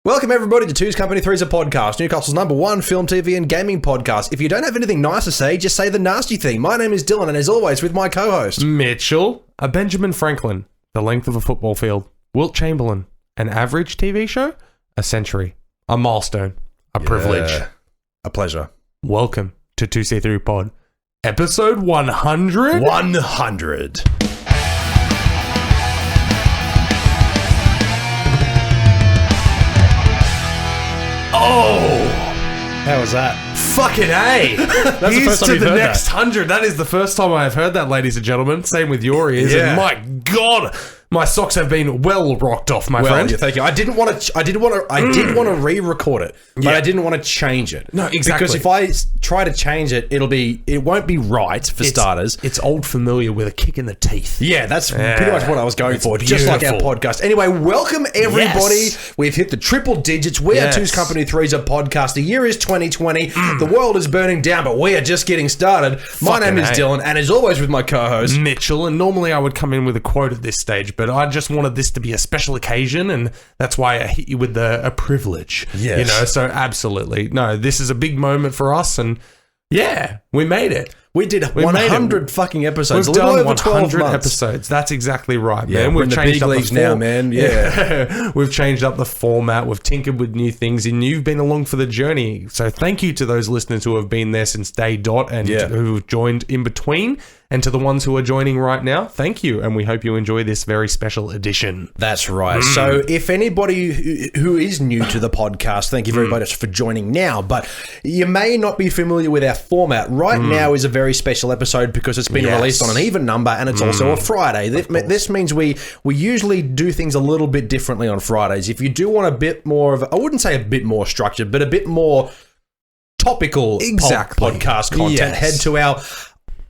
Welcome everybody to Two's Company Three's a podcast, Newcastle's #1 film, TV and gaming podcast. If you don't have anything nice to say, just say the nasty thing. My name is Dylan and as always with my co-host Mitchell, a Benjamin Franklin, the length of a football field, Wilt Chamberlain, an average TV show, a century, a milestone, a privilege. A pleasure. Welcome to 2C3 Pod, episode 100? 100. Oh! How was that? Fucking A! That's the Here's first time to you've the heard next 100. That is the first time I have heard that, ladies and gentlemen. Same with your ears. Yeah. And my God, my socks have been well rocked off, my friend. Yeah, thank you. I did want to re-record it, but Yeah. I didn't want to change it. No, exactly. Because if I try to change it, it won't be right for starters. It's old familiar with a kick in the teeth. Yeah, that's pretty much what I was going for, just like our beautiful. podcast. Anyway, welcome everybody. Yes. We've hit the triple digits. We are Two's Company Three's a podcast. The year is 2020. The world is burning down, but we are just getting started. My name is Dylan, and as always with my co-host Mitchell, and normally I would come in with a quote at this stage, but I just wanted this to be a special occasion, and that's why I hit you with a privilege. Yes. You know, so absolutely. No, this is a big moment for us, and yeah, we made it. We did 100 fucking episodes. We've a little done over 12 100 months. episodes. That's exactly right, Yeah, man. we're We've in the changed big up leagues the now, man. Yeah. We've changed up the format. We've tinkered with new things, and you've been along for the journey. So thank you to those listeners who have been there since day dot and who've joined in between. And to the ones who are joining right now, thank you. And we hope you enjoy this very special edition. That's right. So if anybody who is new to the podcast, thank you very much for joining now, but you may not be familiar with our format. Right now is a very special episode because it's been released on an even number and it's also a Friday. This means we usually do things a little bit differently on Fridays. If you do want a bit more of, I wouldn't say a bit more structured, but a bit more topical podcast content, head to our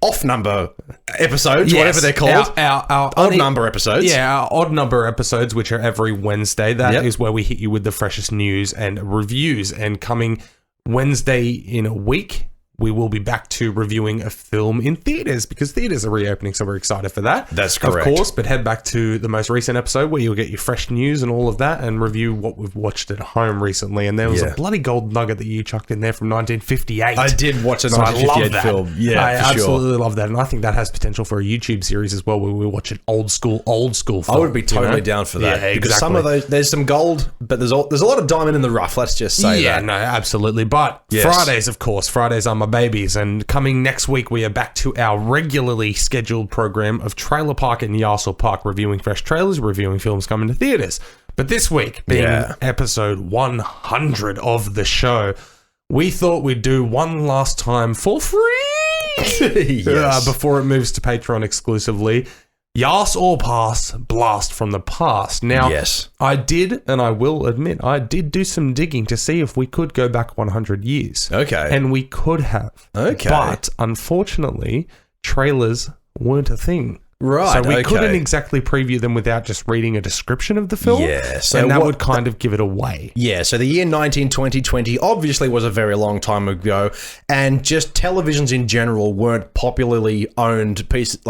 off-number episodes, whatever they're called. Our odd-number episodes. Yeah, our odd-number episodes, which are every Wednesday. That is where we hit you with the freshest news and reviews. And coming Wednesday in a week, we will be back to reviewing a film in theaters because theaters are reopening, so we're excited for that. That's correct. Of course, but head back to the most recent episode where you'll get your fresh news and all of that and review what we've watched at home recently. And there was a bloody gold nugget that you chucked in there from 1958. I did watch a So I 1958 love film. Yeah, I for sure. absolutely love that. And I think that has potential for a YouTube series as well where we watch an old school film. I would be totally down for that. Yeah, because some of those, there's some gold, but there's a lot of diamond in the rough, let's just say that. Yeah, no, absolutely. But Fridays, of course. Fridays are my babies. And coming next week, we are back to our regularly scheduled program of Trailer Park and Aussie Park, reviewing fresh trailers, reviewing films coming to theaters. But this week, being episode 100 of the show, we thought we'd do one last time for free before it moves to Patreon exclusively. Yas or Pass, Blast from the Past. Now, I did, and I will admit, I did do some digging to see if we could go back 100 years. Okay. And we could have. Okay. But, unfortunately, trailers weren't a thing. Right, So we couldn't exactly preview them without just reading a description of the film. Yeah. So and that would kind of give it away. Yeah, so the year 2020 obviously was a very long time ago, and just televisions in general weren't popularly owned pieces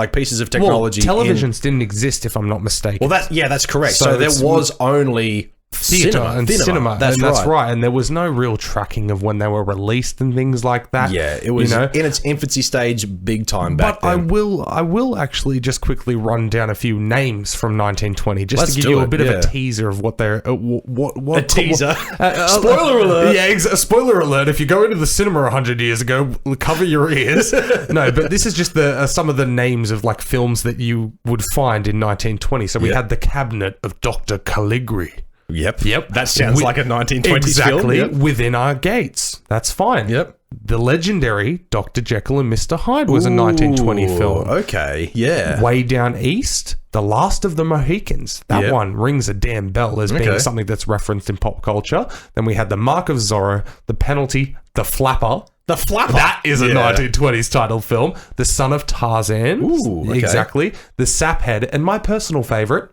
of technology. Well, televisions didn't exist, if I'm not mistaken. Well, that's correct. So there it's was only cinema. That's right. And there was no real tracking of when they were released and things like that. Yeah, it was in its infancy stage, big time back then. But I will actually just quickly run down a few names from 1920 just to give you a bit of a teaser of what they're a teaser. Spoiler alert. Yeah, spoiler alert. If you go into the cinema 100 years ago, cover your ears. No, but this is just some of the names of like films that you would find in 1920. So we had The Cabinet of Dr. Caligari. Yep. That sounds like a 1920s film. Exactly. Within Our Gates. That's fine. Yep. The legendary Dr. Jekyll and Mr. Hyde was a 1920 film. Okay, yeah. Way Down East, The Last of the Mohicans. That one rings a damn bell as being something that's referenced in pop culture. Then we had The Mark of Zorro, The Penalty, The Flapper. The Flapper. That is a 1920s title film. The Son of Tarzan. Ooh, okay. Exactly. The Saphead. And my personal favorite,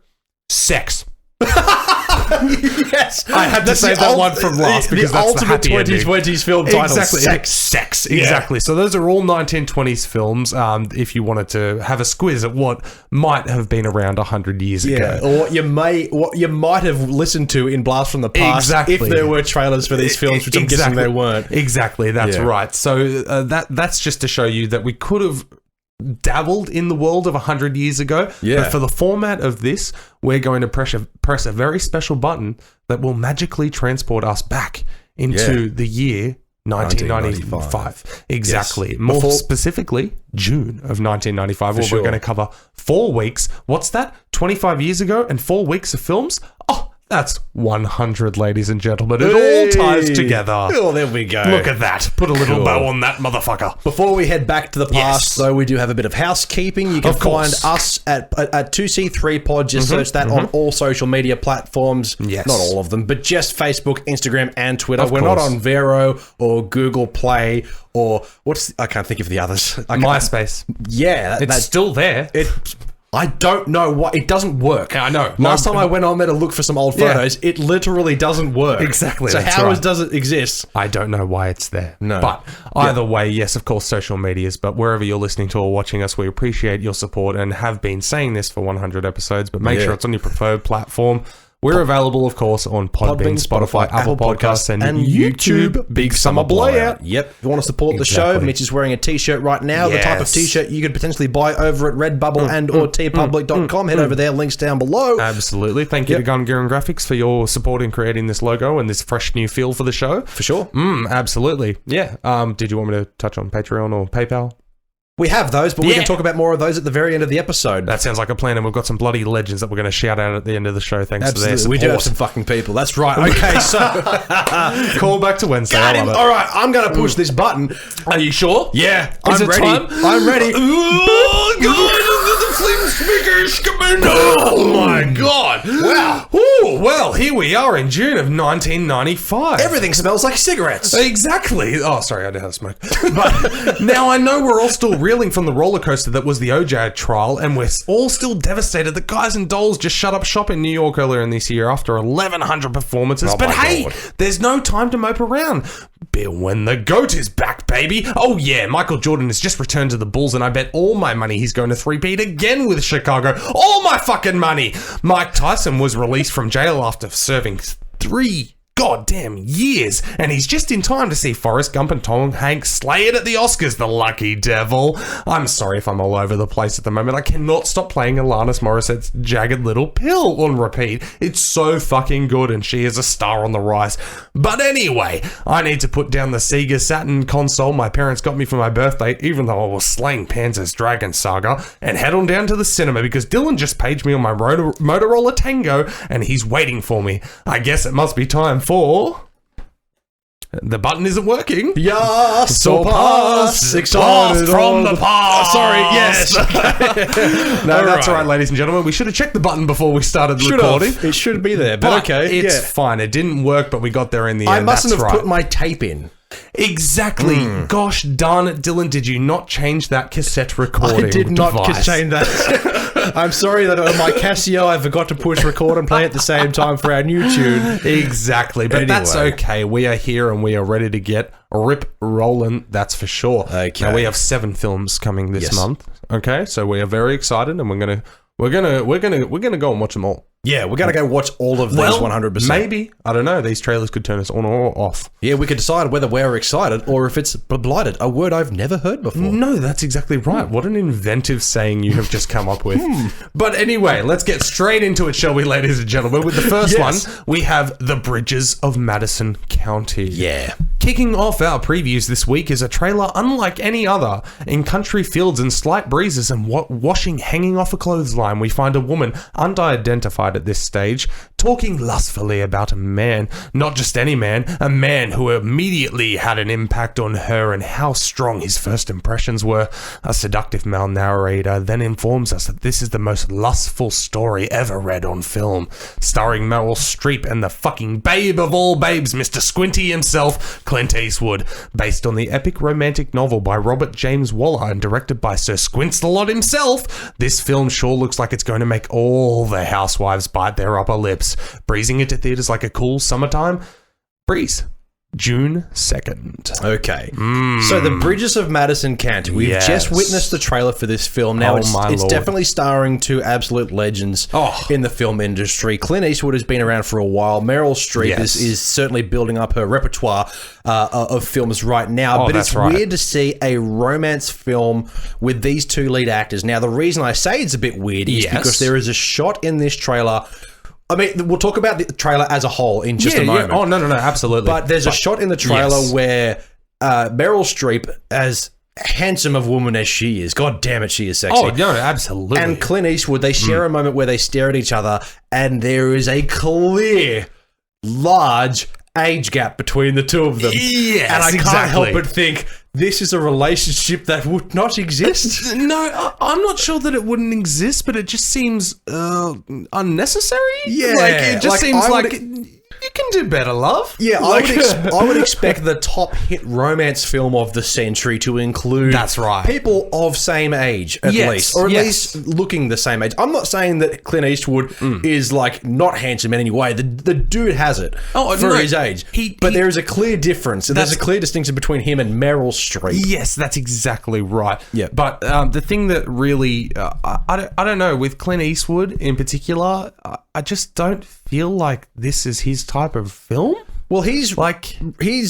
Sex. Yes. I had to save that one from last because that's the ultimate happy ending. 2020s film title. Exactly. Sex. Exactly. So those are all 1920s films. If you wanted to have a squiz at what might have been around 100 years ago, or what you might have listened to in Blast from the Past, if there were trailers for these films, which I'm guessing there weren't. Exactly. That's right. So that's just to show you that we could have dabbled in the world of 100 years ago. Yeah. But for the format of this, we're going to press a very special button that will magically transport us back into the year 1995. Exactly. Yes. More specifically, June of 1995, where we're going to cover 4 weeks. What's that? 25 years ago and 4 weeks of films? Oh, that's 100, ladies and gentlemen. It all ties together. Oh, there we go. Look at that. Put a little bow on that motherfucker. Before we head back to the past, though, we do have a bit of housekeeping. You can find us at 2C3 Pod. Just search that on all social media platforms. Yes. Not all of them, but just Facebook, Instagram, and Twitter. We're course. not on Vero or Google Play or I can't think of the others. MySpace. Yeah. It's still there. I don't know why. It doesn't work. I know. Last time I went on there to look for some old photos, it literally doesn't work. Exactly. So that's how right. does it exist? I don't know why it's there. No. But either way, yes, of course, social medias, but wherever you're listening to or watching us, we appreciate your support and have been saying this for 100 episodes, but make sure it's on your preferred platform. We're available, of course, on Podbean, Spotify, Apple Podcasts, and YouTube. Big Summer Blowout. Yep. If you want to support the show, Mitch is wearing a t-shirt right now. The type of t-shirt you could potentially buy over at Redbubble and or tpublic.com. Head over there, links down below. Absolutely. Thank you to Gun Gear and Graphics for your support in creating this logo and this fresh new feel for the show. For sure. Absolutely. Yeah. Did you want me to touch on Patreon or PayPal? We have those, but we can talk about more of those at the very end of the episode. That sounds like a plan, and we've got some bloody legends that we're going to shout out at the end of the show thanks to their support. We do have some fucking people. That's right. Okay, so... Call back to Wednesday. I love it. All right, I'm going to push this button. Are you sure? Yeah, Is I'm it ready. time? I'm ready. Oh, God, the flame speakers coming. Oh, my God. Wow. Ooh, well, here we are in June of 1995. Everything smells like cigarettes. Exactly. Oh, sorry, I did have smoke. But now I know we're all still reeling from the roller coaster that was the OJ trial, and we're all still devastated that Guys and Dolls just shut up shop in New York earlier in this year after 1,100 performances. But hey, there's no time to mope around. Bill, when the GOAT is back, baby. Oh yeah, Michael Jordan has just returned to the Bulls, and I bet all my money he's going to three-peat again with Chicago. All my fucking money. Mike Tyson was released from jail after serving 3 goddamn years, and he's just in time to see Forrest Gump and Tom Hanks slay it at the Oscars, the lucky devil. I'm sorry if I'm all over the place at the moment. I cannot stop playing Alanis Morissette's Jagged Little Pill on repeat. It's so fucking good, and she is a star on the rise. But anyway, I need to put down the Sega Saturn console my parents got me for my birthday, even though I was slaying Panzer's Dragon Saga, and head on down to the cinema because Dylan just paged me on my Motorola Tango, and he's waiting for me. I guess it must be time for... The button isn't working. Yeah, so pass. Excited from the past. Sorry, yes. No, that's all right, ladies and gentlemen. We should have checked the button before we started recording. It should be there, but okay. It's fine. It didn't work, but we got there in the end. I mustn't That's have right. put my tape in. Exactly. Gosh darn it, Dylan, did you not change that cassette recording I did not device? change that. I'm sorry that on my Casio I forgot to push record and play at the same time for our new tune. Exactly, but that's okay. We are here and we are ready to get rip rolling, that's for sure. Okay. Now we have 7 films coming this month. Okay, so we are very excited and we're gonna go and watch them all. Yeah, we're going to go watch all of these 100%. Maybe. I don't know. These trailers could turn us on or off. Yeah, we could decide whether we're excited or if it's blighted, a word I've never heard before. No, that's exactly right. What an inventive saying you have just come up with. But anyway, let's get straight into it, shall we, ladies and gentlemen? With the first one, we have The Bridges of Madison County. Yeah. Kicking off our previews this week is a trailer unlike any other. In country fields and slight breezes and washing hanging off a clothesline, we find a woman, unidentified at this stage, talking lustfully about a man. Not just any man, a man who immediately had an impact on her and how strong his first impressions were. A seductive male narrator then informs us that this is the most lustful story ever read on film. Starring Meryl Streep and the fucking babe of all babes, Mr. Squinty himself, Clint Eastwood. Based on the epic romantic novel by Robert James Waller and directed by Sir Squints-the-Lot himself, this film sure looks like it's going to make all the housewives bite their upper lips. this, breezing into theaters like a cool summertime breeze. June 2nd. Okay. So The Bridges of Madison County. We've just witnessed the trailer for this film. Now, it's definitely starring two absolute legends in the film industry. Clint Eastwood has been around for a while. Meryl Streep is certainly building up her repertoire of films right now. But it's weird to see a romance film with these two lead actors. Now, the reason I say it's a bit weird is because there is a shot in this trailer. I mean, we'll talk about the trailer as a whole in just a moment. Oh, no, absolutely. But there's a shot in the trailer where Meryl Streep, as handsome of a woman as she is, God damn it, she is sexy. Oh, no, absolutely. And Clint Eastwood, they share a moment where they stare at each other, and there is a clear, large age gap between the two of them. Yes, and I can't help but think, this is a relationship that would not exist. No, I'm not sure that it wouldn't exist, but it just seems unnecessary. Yeah. Like, it just seems like you can do better, love. Yeah, I would expect the top hit romance film of the century to include people of same age, at least. Or at least looking the same age. I'm not saying that Clint Eastwood is, like, not handsome in any way. The dude has it for his age. But there is a clear difference. There's a clear distinction between him and Meryl Streep. Yes, that's exactly right. Yeah. But the thing that really, I don't know, with Clint Eastwood in particular, I just don't feel like this is his type of film. Well, he's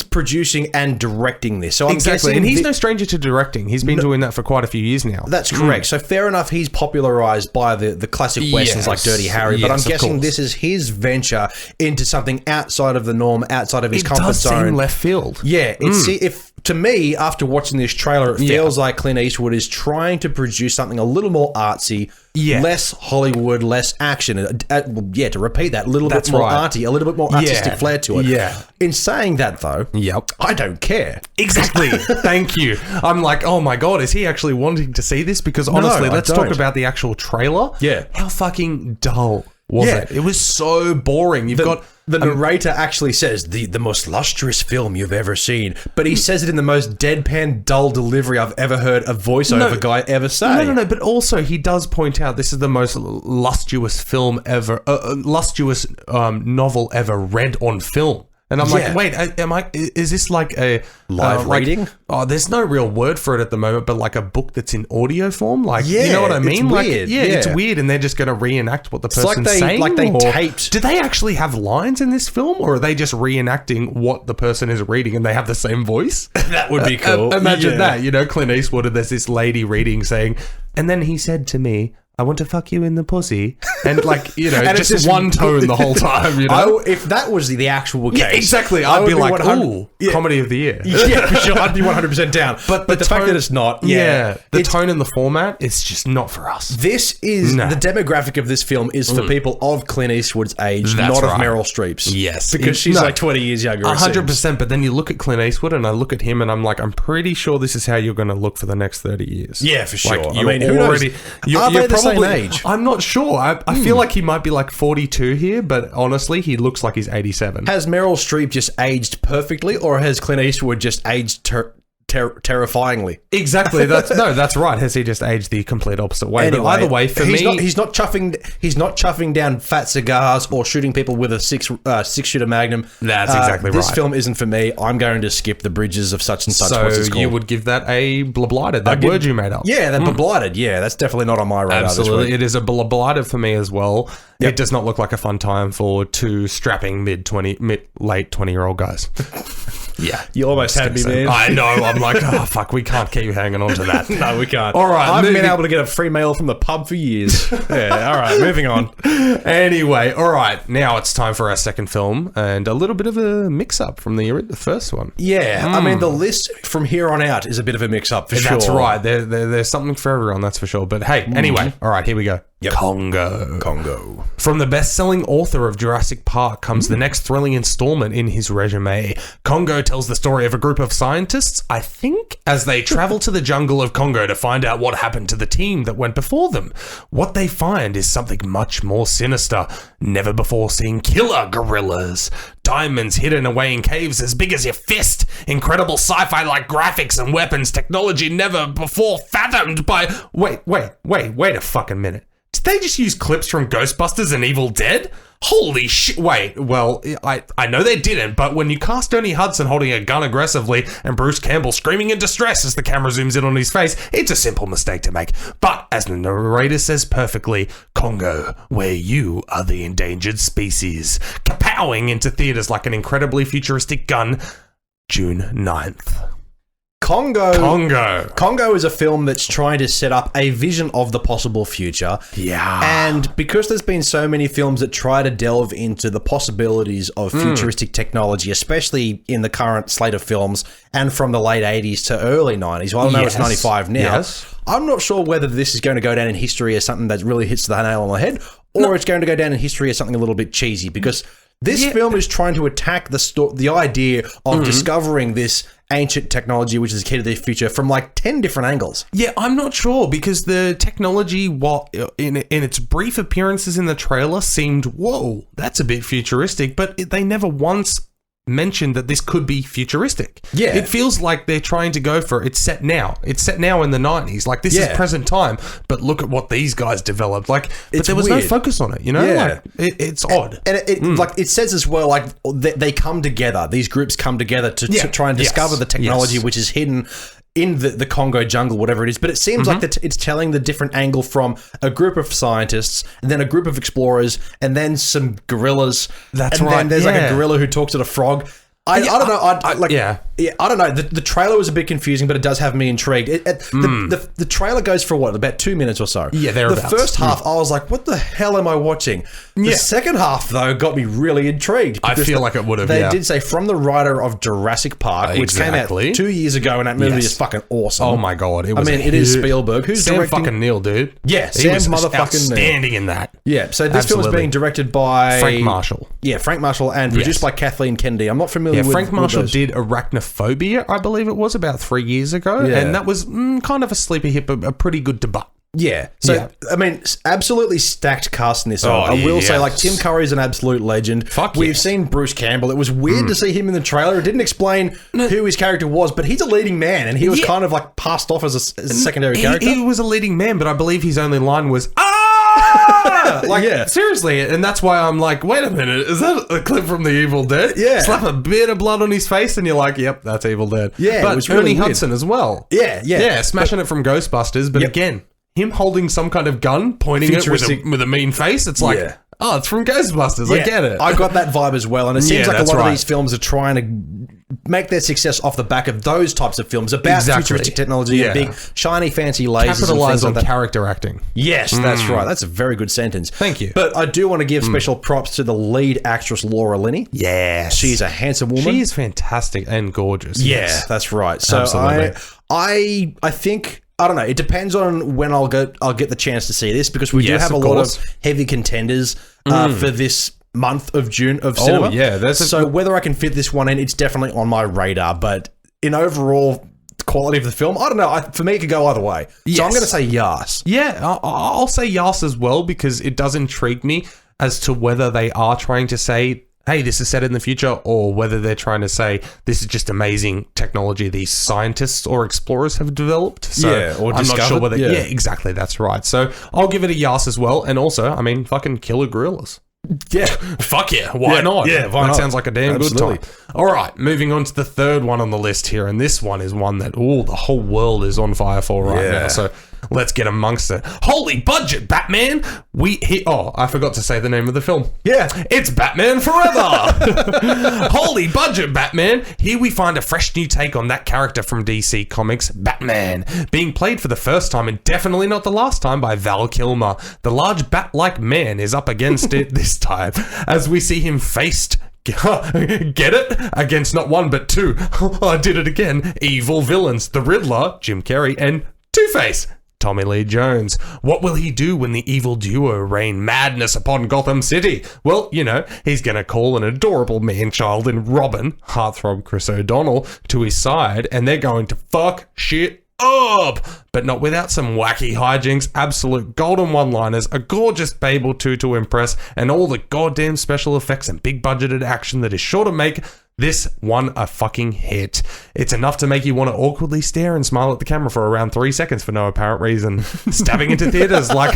producing and directing this, so I'm guessing, and he's no stranger to directing. He's been doing that for quite a few years now. That's correct. So fair enough, he's popularized by the classic westerns like Dirty Harry, but I'm guessing this is his venture into something outside of the norm, outside of his comfort zone. It does seem left field. Yeah, to me, after watching this trailer, it feels like Clint Eastwood is trying to produce something a little more artsy, less Hollywood, less action. To repeat that, a little bit more arty, a little bit more artistic flair to it. Yeah. In saying that, though, I don't care. Exactly. Thank you. I'm like, oh my God, is he actually wanting to see this? Because honestly, let's talk about the actual trailer. Yeah. How fucking dull was it? It was so boring. You've got... The narrator actually says, the most lustrous film you've ever seen. But he says it in the most deadpan, dull delivery I've ever heard a voiceover guy ever say. No. But also, he does point out this is the most lustrous film ever, lustrous novel ever read on film. And I'm like, wait, is this like a... Live reading? There's no real word for it at the moment, but like a book that's in audio form? Like, you know what I mean? It's weird. It's weird, and they're just going to reenact what the person's saying? Like they taped... Do they actually have lines in this film, or are they just reenacting what the person is reading and they have the same voice? That would be cool. Imagine that, Clint Eastwood, and there's this lady reading saying, and then he said to me, I want to fuck you in the pussy. And and just it's one tone the whole time, if that was the actual case. Yeah, exactly. I'd be like, ooh, comedy of the year. Yeah, for sure. I'd be 100% down. But the fact that it's not, the tone and the format, it's just not for us. This is, the demographic of this film is for people of Clint Eastwood's age, not of Meryl Streep's. Yes. Because she's like 20 years younger. 100%. But then you look at Clint Eastwood and I look at him and I'm like, I'm pretty sure this is how you're going to look for the next 30 years. Yeah, for sure. Like, who knows? Are they the same age? I'm not sure. I feel like he might be like 42 here, but honestly, he looks like he's 87. Has Meryl Streep just aged perfectly, or has Clint Eastwood just aged terrifyingly? Exactly. That's right. Has he just aged the complete opposite way? Anyway, but either way, for me, he's not chuffing down fat cigars or shooting people with a six-shooter Magnum. That's exactly right. This film isn't for me. I'm going to skip The Bridges of such and such. So what's it called? You would give that a blighted, that word you made up. Yeah, that blighted. Yeah, that's definitely not on my radar. Absolutely, it is a blighted for me as well. Yep. It does not look like a fun time for two strapping late 20-year-old guys. Yeah. You almost had me, man. I know. I'm like, oh, fuck, we can't keep hanging on to that. No, we can't. All right. I've been able to get a free meal from the pub for years. Yeah, all right. Moving on. Anyway, all right. Now it's time for our second film and a little bit of a mix-up from the first one. Yeah. I mean, the list from here on out is a bit of a mix-up for sure. That's right. There's something for everyone, that's for sure. But hey, anyway. All right, here we go. Yep. Congo. From the best-selling author of Jurassic Park comes the next thrilling installment in his resume. Congo tells the story of a group of scientists, I think, as they travel to the jungle of Congo to find out what happened to the team that went before them. What they find is something much more sinister. Never before seen killer gorillas. Diamonds hidden away in caves as big as your fist. Incredible sci-fi-like graphics and weapons. Technology never before fathomed by... Wait a fucking minute. Did they just use clips from Ghostbusters and Evil Dead? Holy shit. Wait, well, I know they didn't, but when you cast Ernie Hudson holding a gun aggressively and Bruce Campbell screaming in distress as the camera zooms in on his face, it's a simple mistake to make. But as the narrator says perfectly, Congo, where you are the endangered species. Kapowing into theaters like an incredibly futuristic gun, June 9th. Congo is a film that's trying to set up a vision of the possible future. Yeah. And because there's been so many films that try to delve into the possibilities of futuristic technology, especially in the current slate of films and from the late 80s to early 90s. Well, I know it's 95 now. Yes. I'm not sure whether this is going to go down in history as something that really hits the nail on the head, or it's going to go down in history as something a little bit cheesy, because this film is trying to attack the idea of discovering this ancient technology, which is the key to the future, from like 10 different angles. Yeah, I'm not sure, because the technology, while in its brief appearances in the trailer, seemed, whoa, that's a bit futuristic, but they never once mentioned that this could be futuristic. Yeah. It feels like they're trying to go for it's set now. It's set now in the 90s. Like, this is present time, but look at what these guys developed. Like, but there was no focus on it, you know? Yeah. Like, it's odd. And it says as well, like, they come together. These groups come together to try and discover the technology which is hidden in the Congo jungle, whatever it is. But it seems like that it's telling the different angle from a group of scientists, and then a group of explorers, and then some gorillas. That's and right. then there's like a gorilla who talks to the frog. I don't know. I don't know. The trailer was a bit confusing, but it does have me intrigued. The trailer goes for what, about 2 minutes or so. Yeah, the first half, I was like, "What the hell am I watching?" The second half, though, got me really intrigued. I feel like it would have. They did say from the writer of Jurassic Park, which came out 2 years ago, and that movie is fucking awesome. Oh my god! It is Spielberg. Who's Sam directing? Fucking Neill, dude. Yeah, he Sam was motherfucking outstanding in that. Yeah, so this film is being directed by Frank Marshall. Yeah, Frank Marshall, and produced by Kathleen Kennedy. I'm not familiar with Frank Marshall did Arachnophobia, I believe it was, about 3 years ago, and that was kind of a sleeper hit, but a pretty good debut. Yeah. So, I mean, absolutely stacked cast in this. I will say, like, Tim Curry's an absolute legend. We've seen Bruce Campbell. It was weird to see him in the trailer. It didn't explain who his character was, but he's a leading man, and he was kind of, like, passed off as a secondary character. He was a leading man, but I believe his only line was, seriously, and that's why I'm like, wait a minute, is that a clip from the Evil Dead? Yeah. Slap a bit of blood on his face and you're like, yep, that's Evil Dead. Yeah, but it was really Ernie weird. Hudson as well. Yeah, smashing it from Ghostbusters, but again, him holding some kind of gun, pointing it with a mean face, it's like, oh, it's from Ghostbusters, I get it. I got that vibe as well, and it seems like a lot of these films are trying to make their success off the back of those types of films about futuristic technology and big, shiny, fancy lasers. Capitalize on like character acting. Yes, that's right. That's a very good sentence. Thank you. But I do want to give special props to the lead actress, Laura Linney. Yes. She's a handsome woman. She is fantastic and gorgeous. Yeah, that's right. So I think... I don't know. It depends on when I'll get the chance to see this, because we do have a lot of heavy contenders for this month of June of cinema. Oh, yeah. So whether I can fit this one in, it's definitely on my radar. But in overall quality of the film, I don't know. For me, it could go either way. So I'm going to say yes. Yeah, I'll say yes as well, because it does intrigue me as to whether they are trying to say, hey, this is set in the future, or whether they're trying to say this is just amazing technology these scientists or explorers have developed. So or I'm not sure whether... Yeah, exactly, that's right. So I'll give it a yes as well. And also, I mean, fucking killer gorillas. Yeah. Fuck yeah. Why not? Yeah, why not? That sounds like a damn good time. All right, moving on to the third one on the list here. And this one is one that, the whole world is on fire for right now. So let's get amongst it. Holy budget, Batman! I forgot to say the name of the film. Yeah. It's Batman Forever! Holy budget, Batman! Here we find a fresh new take on that character from DC Comics, Batman, being played for the first time, and definitely not the last time, by Val Kilmer. The large bat-like man is up against it this time, as we see him faced... Get it? Against not one but two. I did it again. Evil villains. The Riddler, Jim Carrey, and Two-Face, Tommy Lee Jones. What will he do when the evil duo rain madness upon Gotham City? Well, he's going to call an adorable man-child in Robin, heartthrob Chris O'Donnell, to his side, and they're going to fuck shit up, but not without some wacky hijinks, absolute golden one-liners, a gorgeous babe or two to impress, and all the goddamn special effects and big-budgeted action that is sure to make This won a fucking hit. It's enough to make you want to awkwardly stare and smile at the camera for around 3 seconds for no apparent reason. Stabbing into theaters like...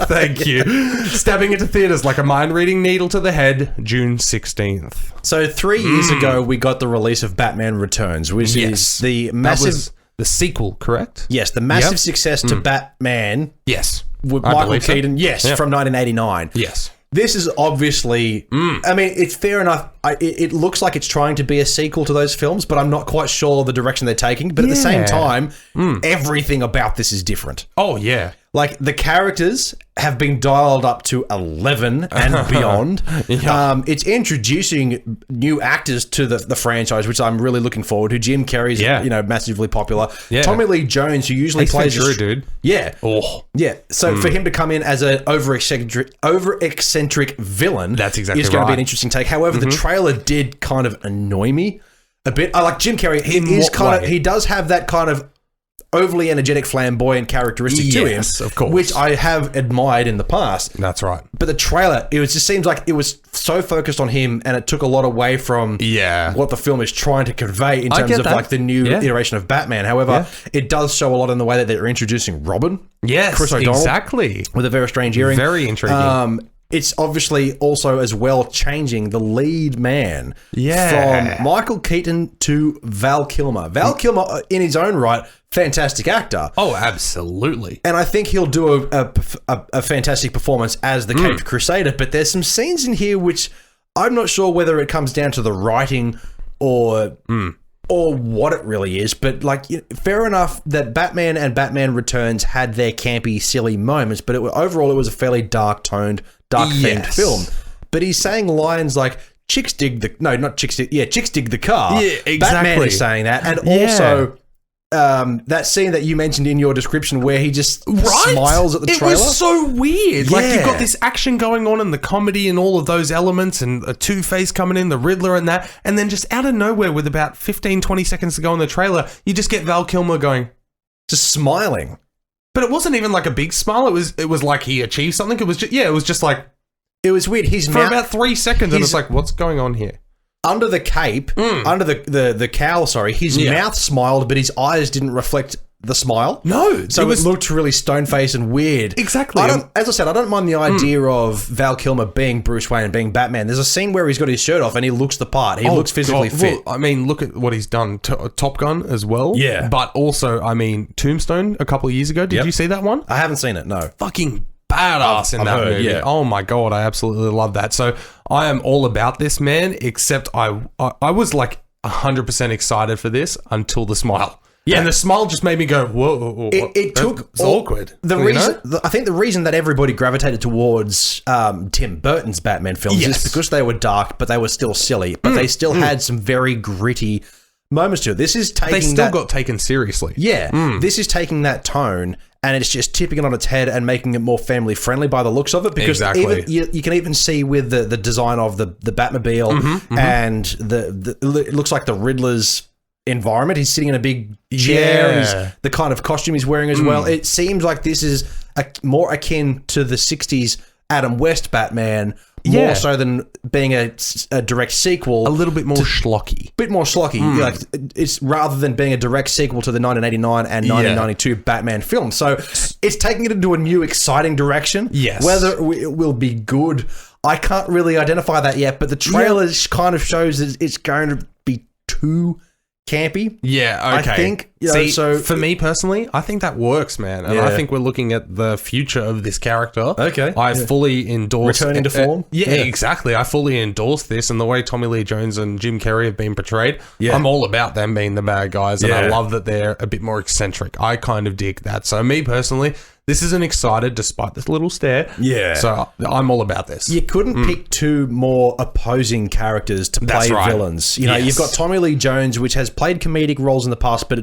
Thank you. Stabbing into theaters like a mind-reading needle to the head, June 16th. So 3 years ago, we got the release of Batman Returns, which is the massive... That was the sequel, correct? Yes, the massive success to Batman. Yes. With Michael Keaton. So. Yes, from 1989. Yes. This is obviously, I mean, it's fair enough. It looks like it's trying to be a sequel to those films, but I'm not quite sure the direction they're taking. But at the same time, everything about this is different. Oh, yeah. Like, the characters have been dialed up to 11 and beyond. It's introducing new actors to the franchise, which I'm really looking forward to. Jim Carrey's, massively popular. Yeah. Tommy Lee Jones, who usually plays... True, dude. Yeah. Oh. Yeah. So for him to come in as an over-eccentric villain... That's exactly is going to be an interesting take. However, the trailer did kind of annoy me a bit. I like Jim Carrey. He does have that kind of overly energetic, flamboyant characteristic to him, of course, which I have admired in the past. That's right. But the trailer, just seems like it was so focused on him, and it took a lot away from what the film is trying to convey in terms of like the new iteration of Batman. However, it does show a lot in the way that they're introducing Robin. Yes, Chris O'Donnell, exactly, with a very strange earring. Very intriguing. It's obviously also as well changing the lead man from Michael Keaton to Val Kilmer. Val Kilmer, in his own right, fantastic actor. Oh, absolutely. And I think he'll do a fantastic performance as the Caped Crusader, but there's some scenes in here which I'm not sure whether it comes down to the writing or what it really is, but like, fair enough that Batman and Batman Returns had their campy, silly moments, but overall it was a fairly dark-toned, dark-themed film. But he's saying lines like, chicks dig the car. Yeah, exactly. Batman is saying that. And also, that scene that you mentioned in your description where he just smiles at the trailer. It was so weird. Like, you've got this action going on and the comedy and all of those elements and a Two-Face coming in, the Riddler and that, and then just out of nowhere with about 15, 20 seconds to go in the trailer, you just get Val Kilmer going... Just smiling. But it wasn't even like a big smile. It was like he achieved something. It was just like... It was weird. For about 3 seconds, and it's like, what's going on here? Under the cape, under the cowl, his mouth smiled, but his eyes didn't reflect the smile. No. So it looked really stone-faced and weird. Exactly. As I said, I don't mind the idea of Val Kilmer being Bruce Wayne and being Batman. There's a scene where he's got his shirt off and he looks the part. He looks physically fit. Well, I mean, look at what he's done. Top Gun as well. Yeah. But also, I mean, Tombstone a couple of years ago. Did you see that one? I haven't seen it, no. Fucking badass in that movie. Yeah. Oh my God, I absolutely love that. So I am all about this, man, except I was like 100% excited for this until the smile. Yeah. And the smile just made me go, whoa. It's awkward. I think the reason that everybody gravitated towards Tim Burton's Batman films is because they were dark, but they were still silly. But they still had some very gritty moments to it. This is taking They still got taken seriously. Yeah. This is taking that tone and it's just tipping it on its head and making it more family friendly by the looks of it. Because even, you can even see with the design of the Batmobile and it looks like the Riddler's environment. He's sitting in a big chair. And the kind of costume he's wearing as well. It seems like this is more akin to the 60s Adam West Batman, more so than being a direct sequel. A little bit more schlocky. Bit more schlocky. Like, it's rather than being a direct sequel to the 1989 and 1992 Batman film. So it's taking it into a new, exciting direction. Yes. Whether it will be good, I can't really identify that yet, but the trailer kind of shows it's going to be too campy. Yeah, okay. I think. See, so for me personally, I think that works, man. And I think we're looking at the future of this character. Okay. I fully endorse... Returning to form? Exactly. I fully endorse this, and the way Tommy Lee Jones and Jim Carrey have been portrayed, I'm all about them being the bad guys, and I love that they're a bit more eccentric. I kind of dig that. So me personally... This isn't excited, despite this little stare. Yeah. So I'm all about this. You couldn't pick two more opposing characters to play villains. You know, you've got Tommy Lee Jones, which has played comedic roles in the past, but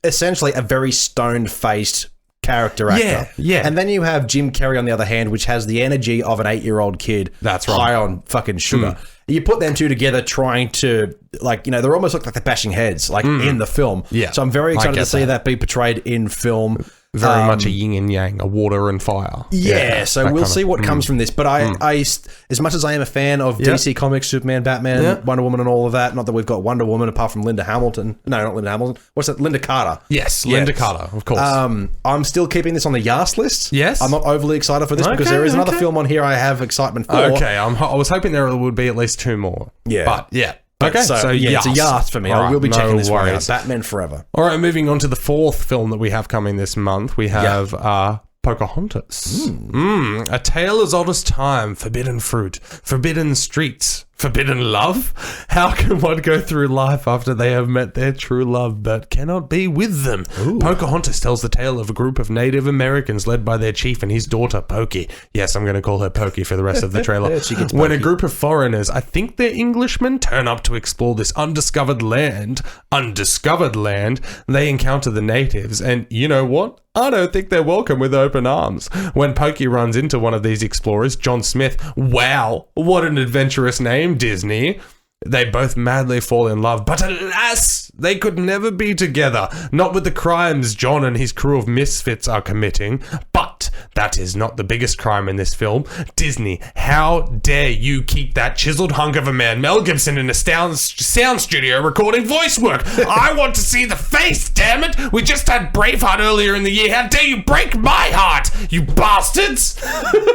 essentially a very stone-faced character actor. Yeah. And then you have Jim Carrey on the other hand, which has the energy of an 8-year-old kid. That's right. High on fucking sugar. You put them two together trying to, like, you know, they're almost like they're bashing heads, like, in the film. Yeah. So I'm very excited to see that be portrayed in film. Very much a yin and yang, a water and fire. Yeah, so we'll see what comes from this. But I, as much as I am a fan of DC Comics, Superman, Batman, Wonder Woman and all of that, not that we've got Wonder Woman apart from Linda Hamilton. No, not Linda Hamilton. What's that? Linda Carter. Yes, Linda Carter, of course. I'm still keeping this on the Yas list. Yes. I'm not overly excited for this because there is another film on here I have excitement for. Okay, I was hoping there would be at least 2 more. Yeah. But, okay, so it's a Yas for me. I will be checking this one out. Batman Forever. All right, moving on to the 4th film that we have coming this month. We have Pocahontas. A tale as old as time, forbidden fruit, forbidden streets, forbidden love. How can one go through life after they have met their true love but cannot be with them? Pocahontas tells the tale of a group of Native Americans led by their chief and his daughter, Pokey. Yes, I'm going to call her Pokey for the rest of the trailer. When a group of foreigners, I think they're Englishmen, turn up to explore this undiscovered land, they encounter the natives, and you know what? I don't think they're welcome with open arms. When Pokey runs into one of these explorers, John Smith, wow, what an adventurous name, Disney. They both madly fall in love, but alas, they could never be together, not with the crimes John and his crew of misfits are committing. But that is not the biggest crime in this film. Disney, how dare you keep that chiseled hunk of a man, Mel Gibson, in a sound studio recording voice work? I want to see the face, damn it! We just had Braveheart earlier in the year. How dare you break my heart, you bastards!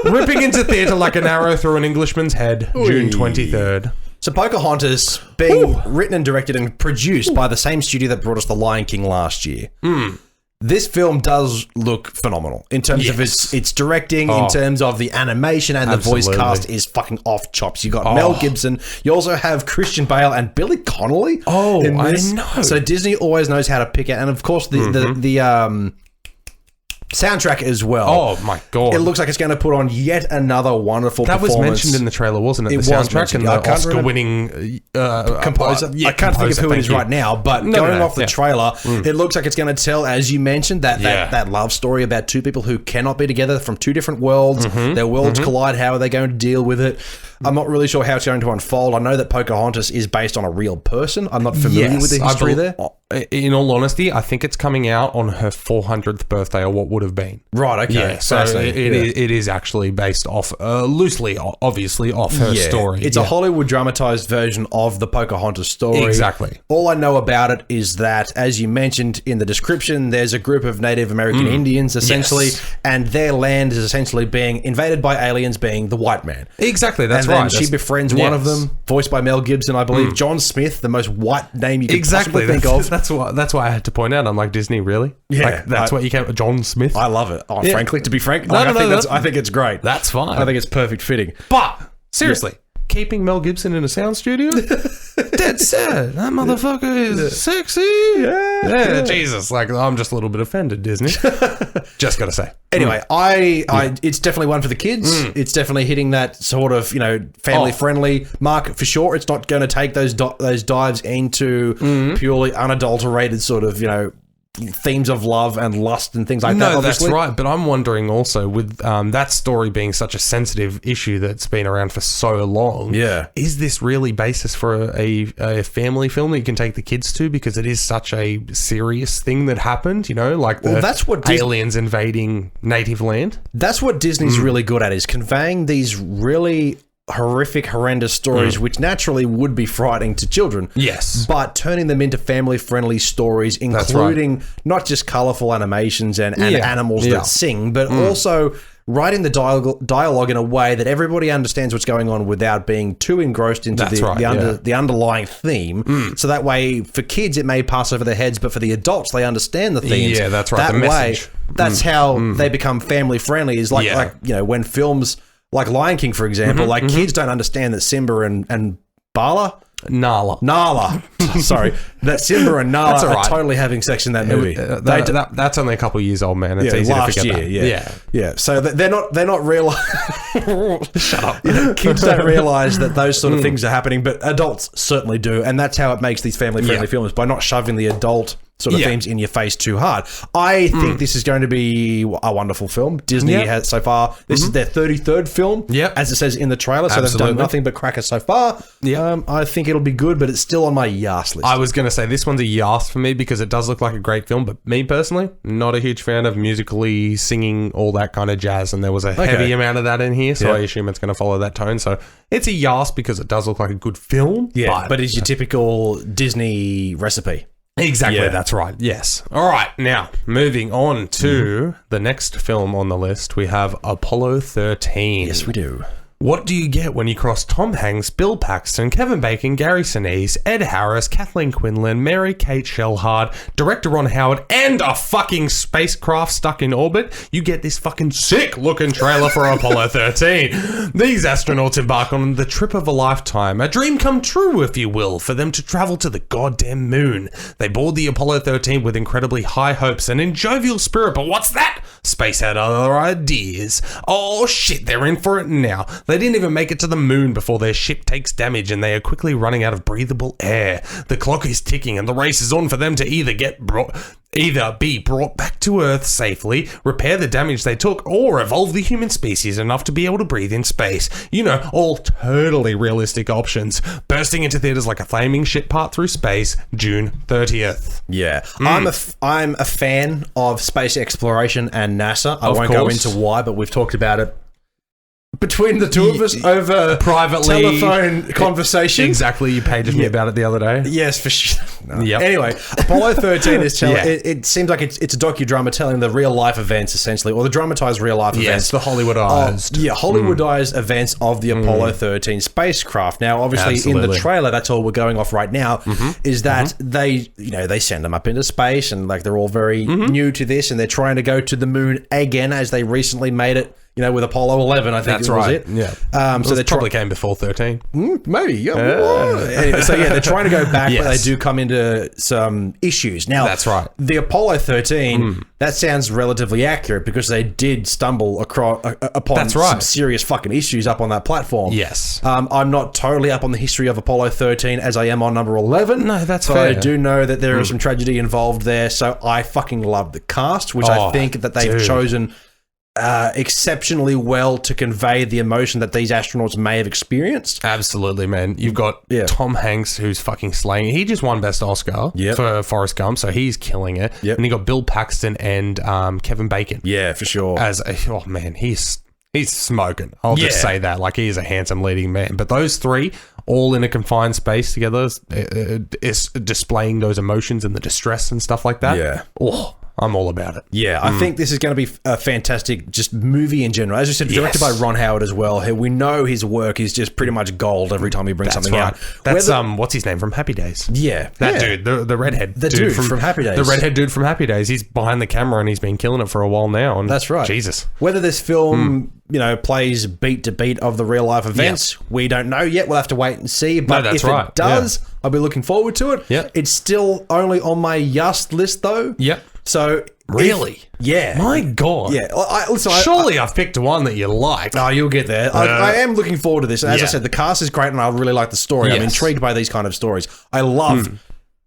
Ripping into theatre like an arrow through an Englishman's head, June 23rd. So Pocahontas being written and directed and produced by the same studio that brought us The Lion King last year. This film does look phenomenal in terms of its directing, in terms of the animation, and the voice cast is fucking off chops. You got Mel Gibson. You also have Christian Bale and Billy Connolly. In this. I know. So Disney always knows how to pick out, and of course the soundtrack as well. Oh my god! It looks like it's going to put on yet another wonderful performance. That was mentioned in the trailer, wasn't it? The soundtrack and the Oscar-winning composer. I can't think of who it is right now, but going off the trailer, it looks like it's going to tell, as you mentioned, that love story about two people who cannot be together from two different worlds. Their worlds collide. How are they going to deal with it? I'm not really sure how it's going to unfold. I know that Pocahontas is based on a real person. I'm not familiar with the history there. In all honesty, I think it's coming out on her 400th birthday, or what would have been. Right, okay. Yeah, so it is actually based off, loosely, obviously, off her story. It's a Hollywood dramatized version of the Pocahontas story. Exactly. All I know about it is that, as you mentioned in the description, there's a group of Native American Indians, essentially, and their land is essentially being invaded by aliens, being the white man. Exactly, that's and then she befriends one of them, voiced by Mel Gibson, I believe. John Smith, the most white name you could possibly think of. That's why I had to point out. I'm like, Disney, really? Yeah. Like, that's what you came with, John Smith? I love it. Frankly, to be frank, I think it's great. That's fine. I think it's perfect fitting. But, seriously, keeping Mel Gibson in a sound studio? Dead sad. That motherfucker is sexy. Yeah, Jesus. Like, I'm just a little bit offended, Disney. Just got to say. Anyway, it's definitely one for the kids. It's definitely hitting that sort of, family-friendly market for sure. It's not going to take those dives into purely unadulterated sort of, themes of love and lust and things like that, obviously. That's right. But I'm wondering also, with that story being such a sensitive issue that's been around for so long, is this really basis for a family film that you can take the kids to? Because it is such a serious thing that happened, like that's what aliens invading native land. That's what Disney's really good at, is conveying these really horrific, horrendous stories, which naturally would be frightening to children. Yes. But turning them into family-friendly stories, including not just colourful animations and animals that sing, but also writing the dialogue in a way that everybody understands what's going on without being too engrossed into the underlying theme. So that way, for kids, it may pass over their heads, but for the adults, they understand the themes. Yeah, that's right. That way, that's how they become family-friendly, is like when films... Like Lion King, for example, kids don't understand that Simba and Nala. Sorry. That Simba and Nala are totally having sex in that movie. That's only a couple of years old, man. It's easy to forget that. Yeah. So they're not realizing... Shut up. Kids don't realize that those sort of things are happening, but adults certainly do. And that's how it makes these family-friendly films, by not shoving the adult sort of themes in your face too hard. I think this is going to be a wonderful film. Disney has so far, this is their 33rd film, as it says in the trailer, so they've done nothing but crackers so far. I think it'll be good, but it's still on my yas list. I was going to say this one's a yas for me because it does look like a great film, but me personally, not a huge fan of musically singing, all that kind of jazz, and there was a heavy amount of that in here, so I assume it's going to follow that tone. So it's a yas because it does look like a good film. Yeah, but it's your typical Disney recipe. Exactly, that's right. Yes. All right, now moving on to the next film on the list, we have Apollo 13. Yes, we do. What do you get when you cross Tom Hanks, Bill Paxton, Kevin Bacon, Gary Sinise, Ed Harris, Kathleen Quinlan, Mary-Kate Shellhard, director Ron Howard, and a fucking spacecraft stuck in orbit? You get this fucking sick-looking trailer for Apollo 13. These astronauts embark on the trip of a lifetime, a dream come true, if you will, for them to travel to the goddamn moon. They board the Apollo 13 with incredibly high hopes and in jovial spirit, but what's that? Space had other ideas. Oh shit, they're in for it now. They didn't even make it to the moon before their ship takes damage and they are quickly running out of breathable air. The clock is ticking and the race is on for them to either be brought back to Earth safely, repair the damage they took, or evolve the human species enough to be able to breathe in space. You know, all totally realistic options. Bursting into theaters like a flaming shit part through space, June 30th. Yeah. I'm a fan of space exploration and NASA. I won't go into why, but we've talked about it between the two of us over privately telephone conversation. Exactly, you paid me about it the other day. Yes, for sure. No. Anyway, Apollo 13 is telling. It seems like it's a docudrama telling the real life events essentially, or the dramatized real life events. The Hollywoodized. Hollywoodized events of the Apollo 13 spacecraft. Now, obviously, in the trailer, that's all we're going off right now. Is that they send them up into space, and like they're all very new to this, and they're trying to go to the moon again, as they recently made it. You know, with Apollo 11, I think that's was right. it. Yeah. So they probably came before 13. Maybe. Yeah. Anyway, so they're trying to go back, but they do come into some issues. Now, that's right. The Apollo 13, that sounds relatively accurate because they did stumble upon some serious fucking issues up on that platform. Yes. I'm not totally up on the history of Apollo 13 as I am on number 11. No, that's fair. I do know that there is some tragedy involved there, so I fucking love the cast, which I think that they've chosen exceptionally well to convey the emotion that these astronauts may have experienced. Absolutely, man. You've got Tom Hanks, who's fucking slaying it. He just won Best Oscar for Forrest Gump, so he's killing it. And you got Bill Paxton and Kevin Bacon. Yeah, for sure. He's smoking. I'll just say that. Like, he is a handsome leading man. But those three, all in a confined space together, is displaying those emotions and the distress and stuff like that. Yeah. Oh, I'm all about it. Yeah, I think this is going to be a fantastic just movie in general. As you said, directed by Ron Howard as well. We know his work is just pretty much gold every time he brings something out. That's what's his name from Happy Days? Yeah. That dude, the redhead. The dude from Happy Days. The redhead dude from Happy Days. He's behind the camera and he's been killing it for a while now. And that's right. Jesus. Whether this film, plays beat to beat of the real life events, we don't know yet. We'll have to wait and see. But if it does, I'll be looking forward to it. Yeah. It's still only on my just list though. Yep. So really? My God. Yeah. Surely I've picked one that you like. Oh, you'll get there. I am looking forward to this. As I said, the cast is great and I really like the story. I'm intrigued by these kind of stories. I love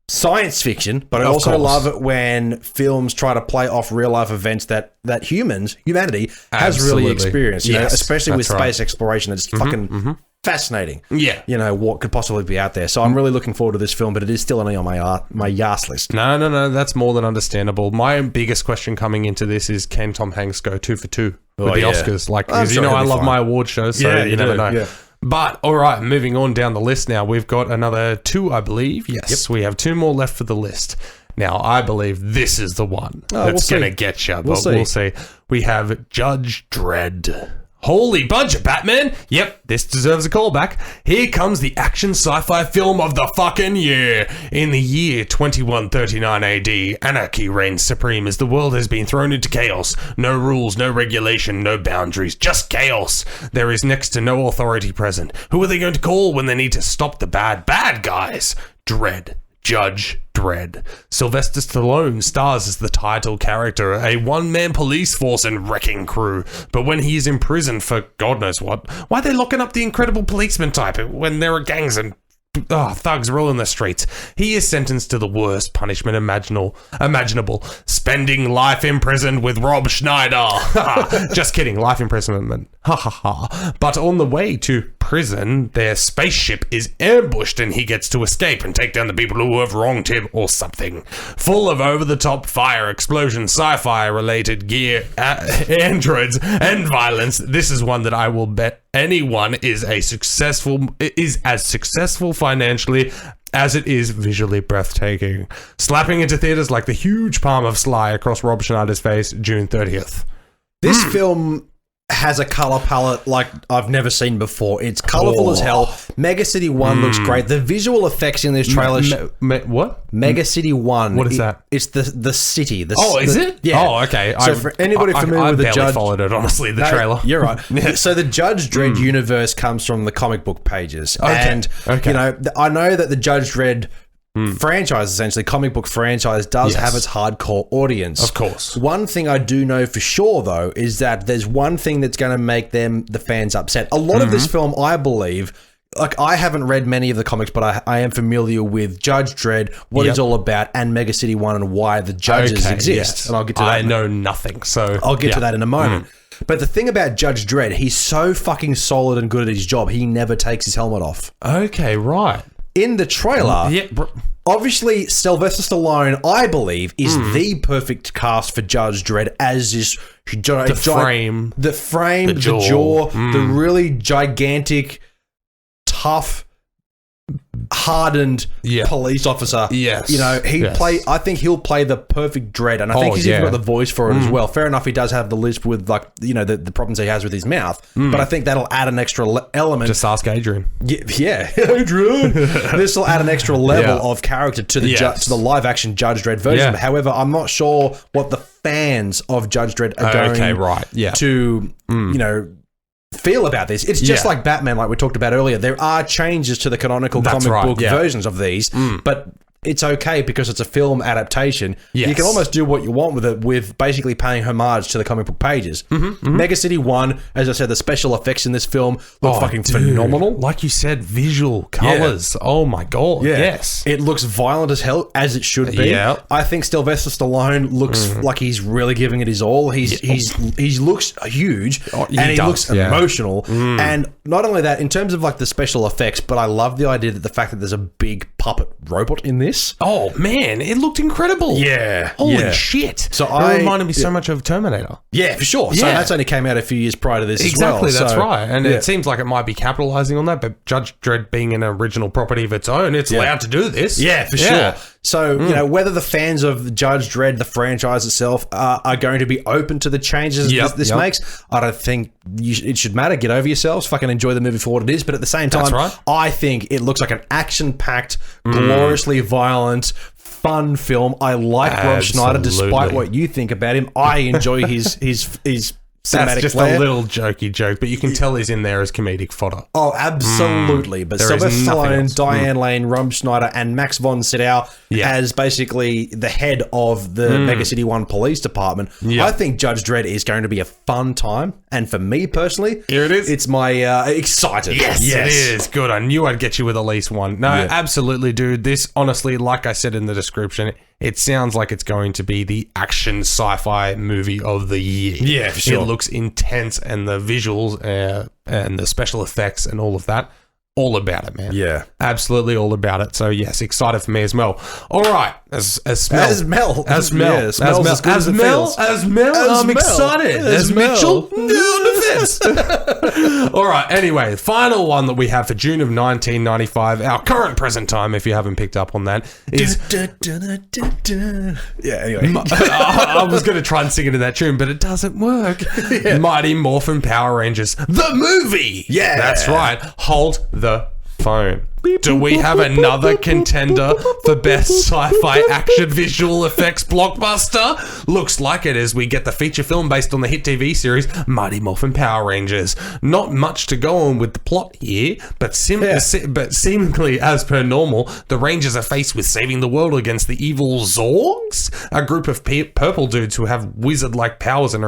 science fiction, but I also love it when films try to play off real life events that humanity has really experienced. You know, especially with space exploration. It's fucking fascinating. Yeah. You know, what could possibly be out there. So I'm really looking forward to this film, but it is still only on my yas list. No. That's more than understandable. My biggest question coming into this is, can Tom Hanks go 2 for 2 with the Oscars? Like, because I love my award shows, so you never know. Yeah. But, all right, moving on down the list now. We've got another 2, I believe. Yes, we have 2 more left for the list. Now, I believe this is the one that's going to get you, but we'll see. We have Judge Dredd. Holy budget, Batman! Yep, this deserves a callback. Here comes the action sci-fi film of the fucking year. In the year 2139 AD, anarchy reigns supreme as the world has been thrown into chaos. No rules, no regulation, no boundaries, just chaos. There is next to no authority present. Who are they going to call when they need to stop the bad guys? Dredd. Judge Dredd. Sylvester Stallone stars as the title character, a one-man police force and wrecking crew. But when he is in prison for God knows what, why are they locking up the incredible policeman type when there are gangs and thugs ruling the streets. He is sentenced to the worst punishment imaginable. Spending life imprisoned with Rob Schneider. Just kidding. Life imprisonment. Ha ha ha. But on the way to prison, their spaceship is ambushed and he gets to escape and take down the people who have wronged him or something. Full of over-the-top fire, explosions, sci-fi related gear, androids, and violence. This is one that I will bet anyone is as successful financially as it is visually breathtaking. Slapping into theaters like the huge palm of Sly across Rob Schneider's face, June 30th. This film has a color palette like I've never seen before. It's colorful as hell. Mega City 1 looks great. The visual effects in this trailer... what? Mega City 1. What is that? It's the city. Is it? Yeah. Oh, okay. So for anybody familiar with the Judge... I barely followed it, honestly, the trailer. You're right. So the Judge Dredd universe comes from the comic book pages. Okay. And, you know, I know that the Judge Dredd... franchise, essentially, comic book franchise, does have its hardcore audience. Of course. One thing I do know for sure, though, is that there's one thing that's going to make the fans upset. A lot of this film, I believe, like, I haven't read many of the comics, but I am familiar with Judge Dredd, what it's all about, and Mega City 1 and why the judges exist. Yes. And I'll get to that. I know nothing, so... I'll get to that in a moment. But the thing about Judge Dredd, he's so fucking solid and good at his job, he never takes his helmet off. Okay, right. In the trailer, obviously Sylvester Stallone, I believe, is the perfect cast for Judge Dredd as this the frame, the jaw, the really gigantic, tough, hardened police officer. Yes. You know, I think he'll play the perfect Dredd, and I think he's even got the voice for it as well. Fair enough, he does have the lisp with, like, you know, the problems he has with his mouth, but I think that'll add an extra element. Just ask Adrian. Yeah. Adrian. This will add an extra level of character to the live action Judge Dredd version. However, I'm not sure what the fans of Judge Dredd are going to, you know, feel about this. It's just like Batman, like we talked about earlier. There are changes to the canonical comic book versions of these, but it's okay because it's a film adaptation. Yes. You can almost do what you want with it, with basically paying homage to the comic book pages. Mega City 1, as I said, the special effects in this film look phenomenal. Like you said, visual colours. Oh my God. Yes. It looks violent as hell, as it should be. I think Sylvester Stallone looks like he's really giving it his all. He looks huge and he looks emotional. And not only that, in terms of like the special effects, but I love the idea that the fact that there's a big puppet robot in this. Oh man, it looked incredible. Holy shit. So it reminded me so much of Terminator. Yeah, for sure. So that's only came out a few years prior to this as well. Exactly, that's right. And it seems like it might be capitalizing on that, but Judge Dredd being an original property of its own, it's allowed to do this. Yeah, for sure. So, you know, whether the fans of Judge Dredd, the franchise itself, are going to be open to the changes this makes, I don't think it should matter. Get over yourselves. Fucking enjoy the movie for what it is. But at the same time, I think it looks like an action-packed, gloriously violent, fun film. I like Rob Schneider, despite what you think about him. I enjoy his That's just flair. a little jokey joke, but you can tell he's in there as comedic fodder. Oh, absolutely. But Sylvester Stallone, Diane Lane, Rob Schneider, and Max von Sydow as basically the head of the Mega City 1 police department. I think Judge Dredd is going to be a fun time. And for me personally, here it is. It's my excited. Yes, it is. Good. I knew I'd get you with at least one. No, absolutely, dude. This, honestly, like I said in the description, it sounds like it's going to be the action sci-fi movie of the year. Yeah, for sure. It looks intense, and the visuals and the special effects and all of that, all about it, man. Yeah. Absolutely all about it. So, yes, excited for me as well. All right. As Mel. Yeah, I'm excited. As Mitchell. On defense. All right. Anyway, final one that we have for June of 1995, our current present time, if you haven't picked up on that, is... Yeah, anyway. I was going to try and sing it in that tune, but it doesn't work. Mighty Morphin Power Rangers, the movie. Yeah. That's right. Hold the phone. Do we have another contender for best sci-fi action visual effects blockbuster? Looks like it, as we get the feature film based on the hit TV series Mighty Morphin Power Rangers. Not much to go on with the plot here, but seemingly as per normal, the Rangers are faced with saving the world against the evil Zorgs, a group of purple dudes who have wizard-like powers and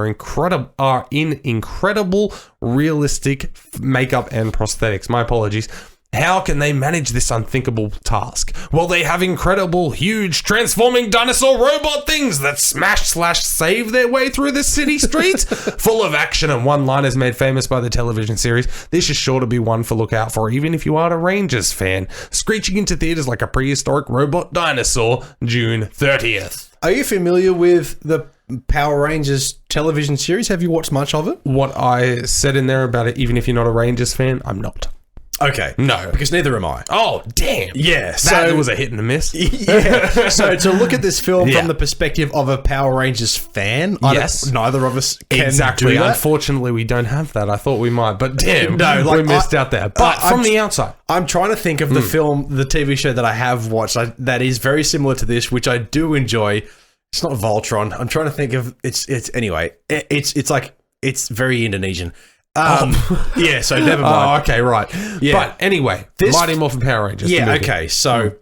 are in incredible realistic makeup and prosthetics. My apologies. How can they manage this unthinkable task? Well, they have incredible, huge, transforming dinosaur robot things that smash/save their way through the city streets, full of action and one-liners made famous by the television series. This is sure to be one for look out for, even if you aren't a Rangers fan. Screeching into theaters like a prehistoric robot dinosaur, June 30th. Are you familiar with the Power Rangers television series? Have you watched much of it? What I said in there about it, even if you're not a Rangers fan, I'm not. Okay. No. Because neither am I. Oh, damn. Yeah. That was a hit and a miss. Yeah. So to look at this film from the perspective of a Power Rangers fan, neither of us can do that. Unfortunately, we don't have that. I thought we might, but damn, we missed out there. But from the outside. I'm trying to think of the film, the TV show that I have watched that is very similar to this, which I do enjoy. It's not Voltron. I'm trying to think of it's very Indonesian. Yeah, so never mind. Oh, okay, right. Yeah. But anyway, Mighty Morphin Power Rangers. Yeah, okay. So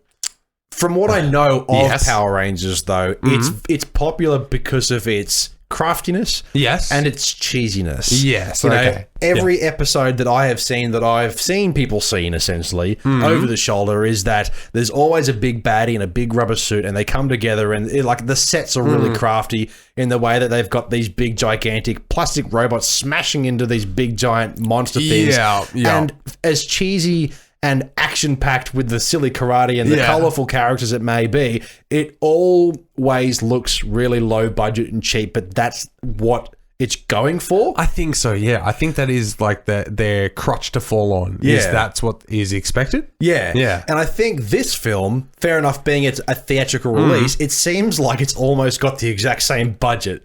from what I know of Power Rangers, though, it's popular because of its craftiness, and its cheesiness. Yes, every episode that I have seen people seen essentially over the shoulder is that there's always a big baddie in a big rubber suit, and they come together, and the sets are really crafty in the way that they've got these big gigantic plastic robots smashing into these big giant monster things. And as cheesy and action-packed with the silly karate and the colourful characters it may be, it always looks really low budget and cheap, but that's what it's going for. I think so, yeah. I think that is like their crutch to fall on. Yeah. That's what is expected. Yeah. Yeah. And I think this film, fair enough being it's a theatrical release, it seems like it's almost got the exact same budget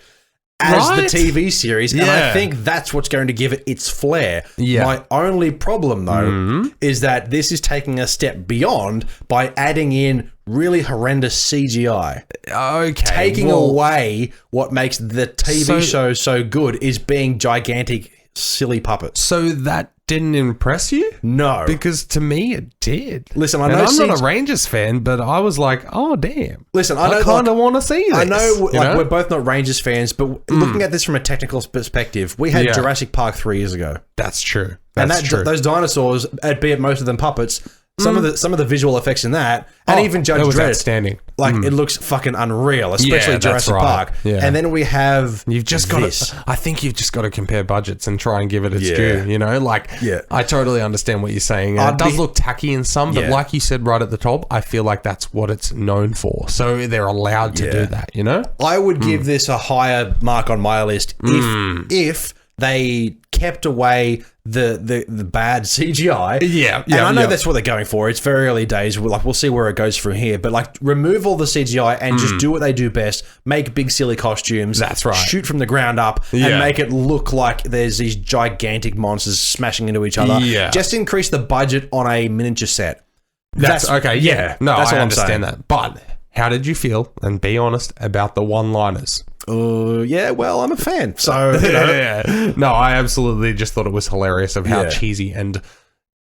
as the TV series, and I think that's what's going to give it its flair. My only problem, though, is that this is taking a step beyond by adding in really horrendous CGI. Okay. Taking away what makes the TV show so good is being gigantic, silly puppets. So that didn't impress you? No. Because to me, it did. Listen, I'm not a Rangers fan, but I was like, oh, damn. Listen, I kind of want to see this. I know, we're both not Rangers fans, but looking at this from a technical perspective, we had Jurassic Park 3 years ago. That's true. Those dinosaurs, albeit most of them puppets, some of the visual effects in that, and even Judge Dredd, outstanding. It looks fucking unreal, especially Jurassic Park. Yeah. And then we have I think you've just got to compare budgets and try and give it its due. You know, I totally understand what you're saying. It does look tacky in some, but like you said right at the top, I feel like that's what it's known for. So they're allowed to do that. You know, I would give this a higher mark on my list if they kept away the bad CGI. And I know that's what they're going for. It's very early days. We'll see where it goes from here. But remove all the CGI and just do what they do best. Make big silly costumes. That's right. Shoot from the ground up and make it look like there's these gigantic monsters smashing into each other. Yeah. Just increase the budget on a miniature set. That's okay. Yeah. No, I understand that. But how did you feel? And be honest about the one-liners. Well, I'm a fan. So, No, I absolutely just thought it was hilarious of how cheesy and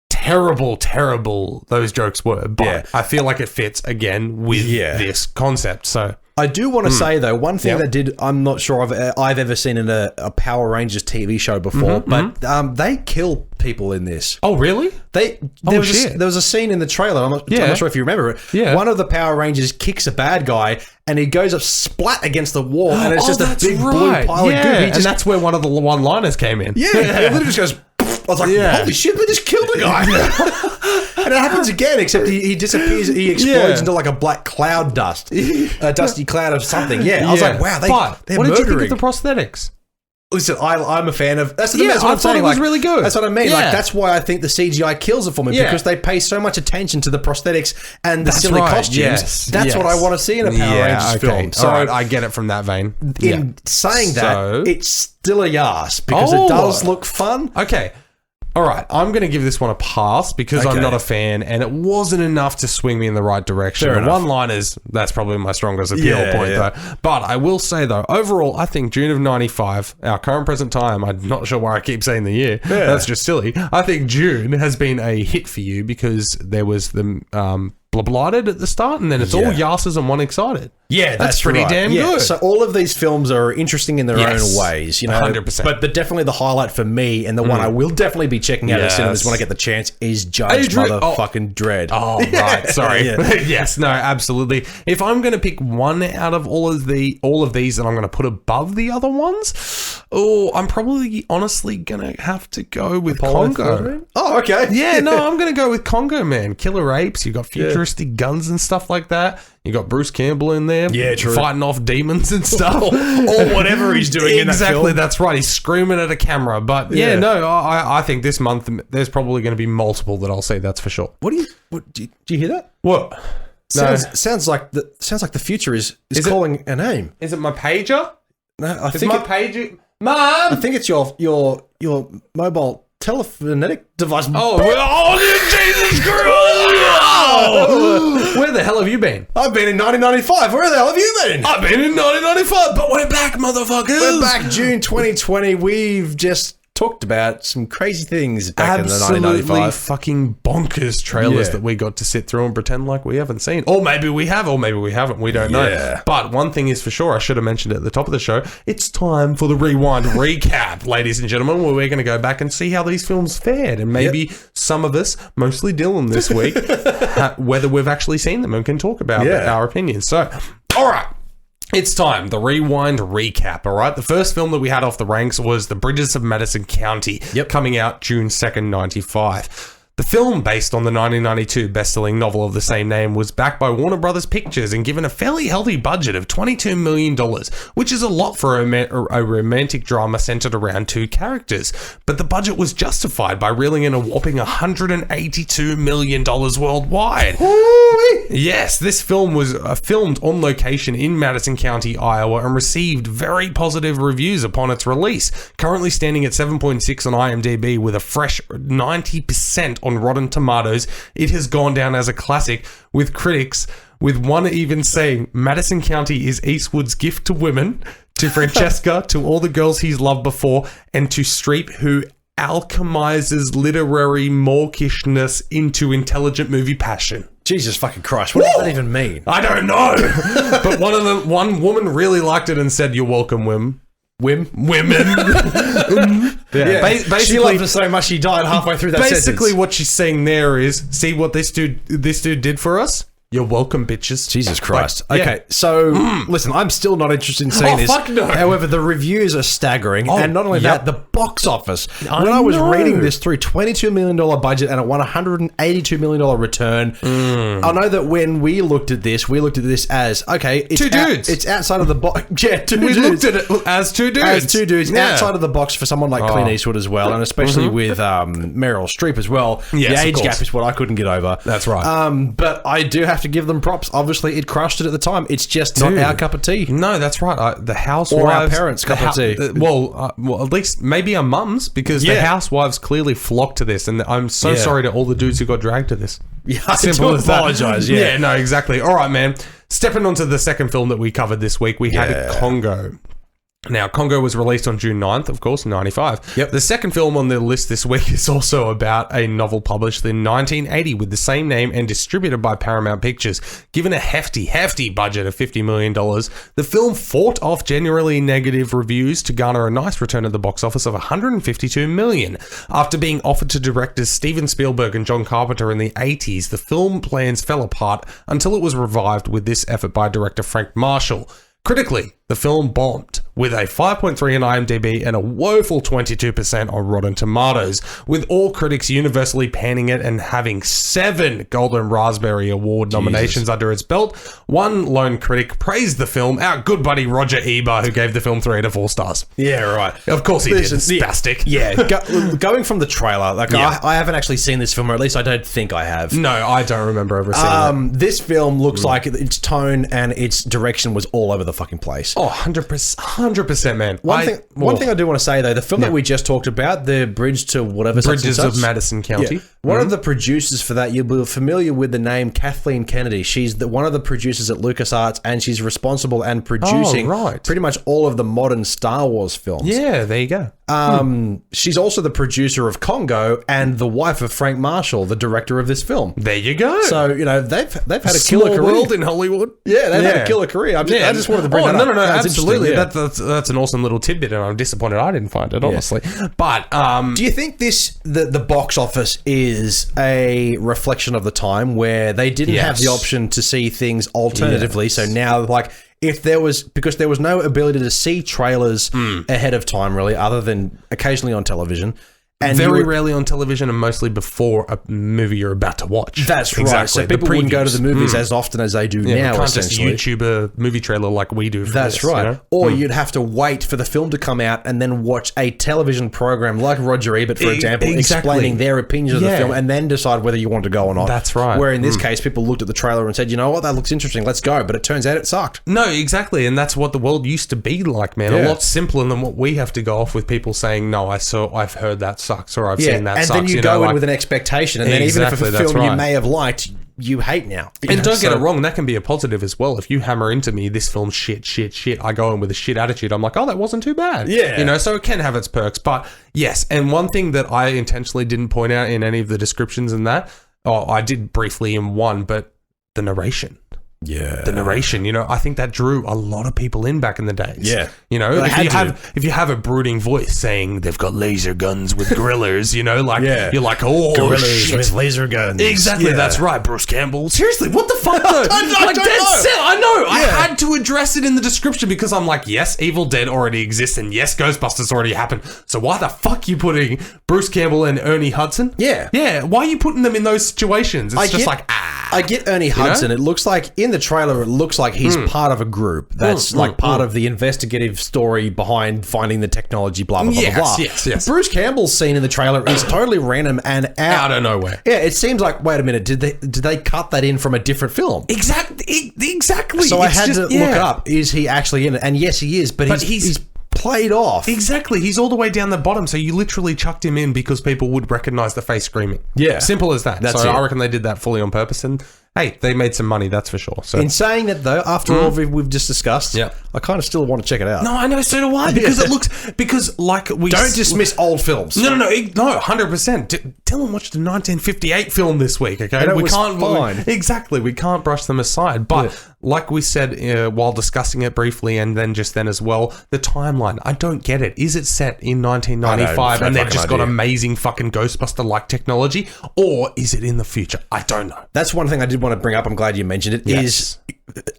terrible those jokes were. But I feel like it fits again with this concept. So I do want to say, though, one thing I'm not sure I've ever seen in a Power Rangers TV show before, but they kill people in this. Oh, really? There was a scene in the trailer. I'm not sure if you remember it. Yeah. One of the Power Rangers kicks a bad guy, and he goes up splat against the wall, and it's just a big blue pile of goo. And that's where one of the one-liners came in. Yeah, it literally just goes. I was like, holy shit, they just killed a guy. And it happens again, except he disappears. He explodes into like a black cloud dust, a dusty cloud of something. Yeah, I was like, wow, they're what murdering. did you think of the prosthetics? Listen, I'm a fan of. That's what I I'm saying. It was really good. That's what I mean. Like that's why I think the CGI kills it for me because they pay so much attention to the prosthetics and the silly costumes. That's what I want to see in a Power Rangers film. So I get it from that vein. In saying that, it's still a yas because it does look fun. Okay. All right, I'm going to give this one a pass because I'm not a fan, and it wasn't enough to swing me in the right direction. One-liners, that's probably my strongest appeal point, though. But I will say, though, overall, I think June of 95, our current present time, I'm not sure why I keep saying the year. Yeah. That's just silly. I think June has been a hit for you because there was the blighted at the start, and then it's all yasses and one excited. Yeah, that's pretty right. damn good. So all of these films are interesting in their own ways, 100%. But definitely the highlight for me, and the one I will definitely be checking out at cinemas when I get the chance, is Judge Motherfucking Dredd. Oh, right. Sorry. Yes, no, absolutely. If I'm going to pick one out of all of these that I'm going to put above the other ones, I'm probably honestly going to have to go with Congo. Oh, okay. Yeah, no, I'm going to go with Congo, man. Killer apes, you got futuristic guns and stuff like that. You got Bruce Campbell in there, fighting off demons and stuff, or whatever he's doing in that film. Exactly, that's right. He's screaming at a camera. But I think this month there's probably going to be multiple that I'll see. That's for sure. Do you hear that? What? Sounds like the future is calling a name. Is it my pager? No, I think pager. Mom, I think it's your mobile telephonetic device. Jesus Christ! Where the hell have you been? I've been in 1995. Where the hell have you been? I've been in 1995, but we're back, motherfuckers. We're back June 2020. We've just talked about some crazy things back in the 1995. Fucking bonkers trailers that we got to sit through and pretend like we haven't seen. Or maybe we have, or maybe we haven't. We don't know. But one thing is for sure, I should have mentioned it at the top of the show, it's time for the Rewind Recap, ladies and gentlemen, where we're going to go back and see how these films fared. And maybe some of us, mostly Dylan this week, whether we've actually seen them and can talk about our opinions. So, all right. It's time, the Rewind Recap, all right? The first film that we had off the ranks was The Bridges of Madison County, coming out June 2nd, 95. The film, based on the 1992 best-selling novel of the same name, was backed by Warner Brothers Pictures and given a fairly healthy budget of $22 million, which is a lot for a romantic drama centered around two characters. But the budget was justified by reeling in a whopping $182 million worldwide. Yes, this film was filmed on location in Madison County, Iowa, and received very positive reviews upon its release, currently standing at 7.6 on IMDb with a fresh 90% on Rotten Tomatoes. It has gone down as a classic, with critics, with one even saying Madison County is Eastwood's gift to women, to Francesca, to all the girls he's loved before, and to Streep, who alchemizes literary mawkishness into intelligent movie passion. Jesus fucking Christ, what does that even mean? I don't know. But one woman really liked it and said, "You're welcome, women." Basically, she loved it so much she died halfway through that sentence. Basically, what she's saying there is, see what this dude did for us? You're welcome, bitches. Jesus Christ. Okay, so listen, I'm still not interested in seeing this. Fuck no. However, the reviews are staggering. And not only that, the box office. When I was reading this through, $22 million budget and it won $182 million return. I know that when we looked at this as, okay, it's two dudes. It's outside of the box. Yeah, we looked at it as two dudes. As two dudes, outside of the box for someone like Clint Eastwood as well, and especially with Meryl Streep as well. Yes, the age gap is what I couldn't get over. That's right. But I do have to give them props. Obviously, it crushed it at the time. It's just not our cup of tea. No, that's right. The housewives, or our parents' cup of tea. Well, at least maybe our mums, because the housewives clearly flocked to this, and I'm so sorry to all the dudes who got dragged to this. Yeah, I do apologize. Yeah, no, exactly. All right, man. Stepping on to the second film that we covered this week, we had Congo. Now, Congo was released on June 9th, of course, 95. Yep. The second film on the list this week is also about a novel published in 1980 with the same name and distributed by Paramount Pictures. Given a hefty budget of $50 million, the film fought off generally negative reviews to garner a nice return at the box office of $152 million. After being offered to directors Steven Spielberg and John Carpenter in the 80s, the film plans fell apart until it was revived with this effort by director Frank Marshall. Critically, the film bombed, with a 5.3 on IMDb and a woeful 22% on Rotten Tomatoes, with all critics universally panning it and having 7 Golden Raspberry Award nominations under its belt. One lone critic praised the film, our good buddy Roger Ebert, who gave the film 3 out of 4 stars. Yeah, right. Of course he did. Spastic. Yeah, going from the trailer, like I haven't actually seen this film, or at least I don't think I have. No, I don't remember ever seeing it. This film looks like its tone and its direction was all over the fucking place. Oh, 100%, man. One thing I do want to say, though, the film that we just talked about, The Bridge to whatever... Bridges of Madison County. Yeah. One of the producers for that, you'll be familiar with the name Kathleen Kennedy. She's one of the producers at LucasArts, and she's responsible and producing pretty much all of the modern Star Wars films. Yeah, there you go. She's also the producer of Congo and the wife of Frank Marshall, the director of this film. There you go. So, they've had a Small killer career. world in Hollywood. Yeah, they've had a killer career. I just wanted to bring that up. No, That's absolutely. interesting, That's an awesome little tidbit, and I'm disappointed I didn't find it, honestly. But do you think the box office is a reflection of the time where they didn't have the option to see things alternatively? So now, because there was no ability to see trailers ahead of time, really, other than occasionally on television. And very rarely on television, and mostly before a movie you're about to watch. That's right. So people wouldn't go to the movies as often as they do now, you can't essentially. just YouTube a movie trailer like we do for That's right. Or you'd have to wait for the film to come out and then watch a television program like Roger Ebert, for example, explaining their opinion of the film and then decide whether you want to go or not. That's right. Where in this case, people looked at the trailer and said, you know what, that looks interesting, let's go. But it turns out it sucked. No, exactly. And that's what the world used to be like, man. A lot simpler than what we have to go off with people saying, no, I've heard that sucks, or I've seen that and sucks. Then you go in with an expectation, and then even if a film you may have liked, you hate now. And don't get it wrong, that can be a positive as well. If you hammer into me, this film's shit, I go in with a shit attitude. I'm like, oh, that wasn't too bad. Yeah. So it can have its perks. But yes, and one thing that I intentionally didn't point out in any of the descriptions and that, I did briefly in one, but the narration. Yeah. The narration, I think that drew a lot of people in back in the days. Yeah. If you have a brooding voice saying they've got laser guns with grillers, you're like, oh, gorillas shit. with laser guns. Exactly, that's right, Bruce Campbell. Seriously, what the fuck though? I don't know. I know. I had to address it in the description because I'm like, yes, Evil Dead already exists and yes, Ghostbusters already happened. So why the fuck are you putting Bruce Campbell and Ernie Hudson? Yeah. Yeah, why are you putting them in those situations? It's I get Ernie Hudson. It looks like in the trailer, it looks like he's part of a group that's part of the investigative story behind finding the technology, blah, blah, blah, blah. Yes. Bruce Campbell's scene in the trailer is totally random and out of nowhere. Yeah, it seems like, wait a minute, did they cut that in from a different film? Exactly. So I had to look up, is he actually in it? And yes, he is, but he's played off. Exactly. He's all the way down the bottom, so you literally chucked him in because people would recognize the face screaming. Yeah. Simple as that. That's so it. I reckon they did that fully on purpose, and hey, they made some money, that's for sure. So in saying that though, after all we've just discussed, I kind of still want to check it out. No, I know, so do I, because it looks, because like we don't dismiss old films. No, 100%. Dylan watched a 1958 film this week, okay? And it was fine. Exactly, we can't brush them aside, but like we said while discussing it briefly and then just then as well, the timeline, I don't get it. Is it set in 1995 and they've just got amazing fucking Ghostbuster-like technology, or is it in the future? I don't know. That's one thing I did want to bring up. I'm glad you mentioned it. Is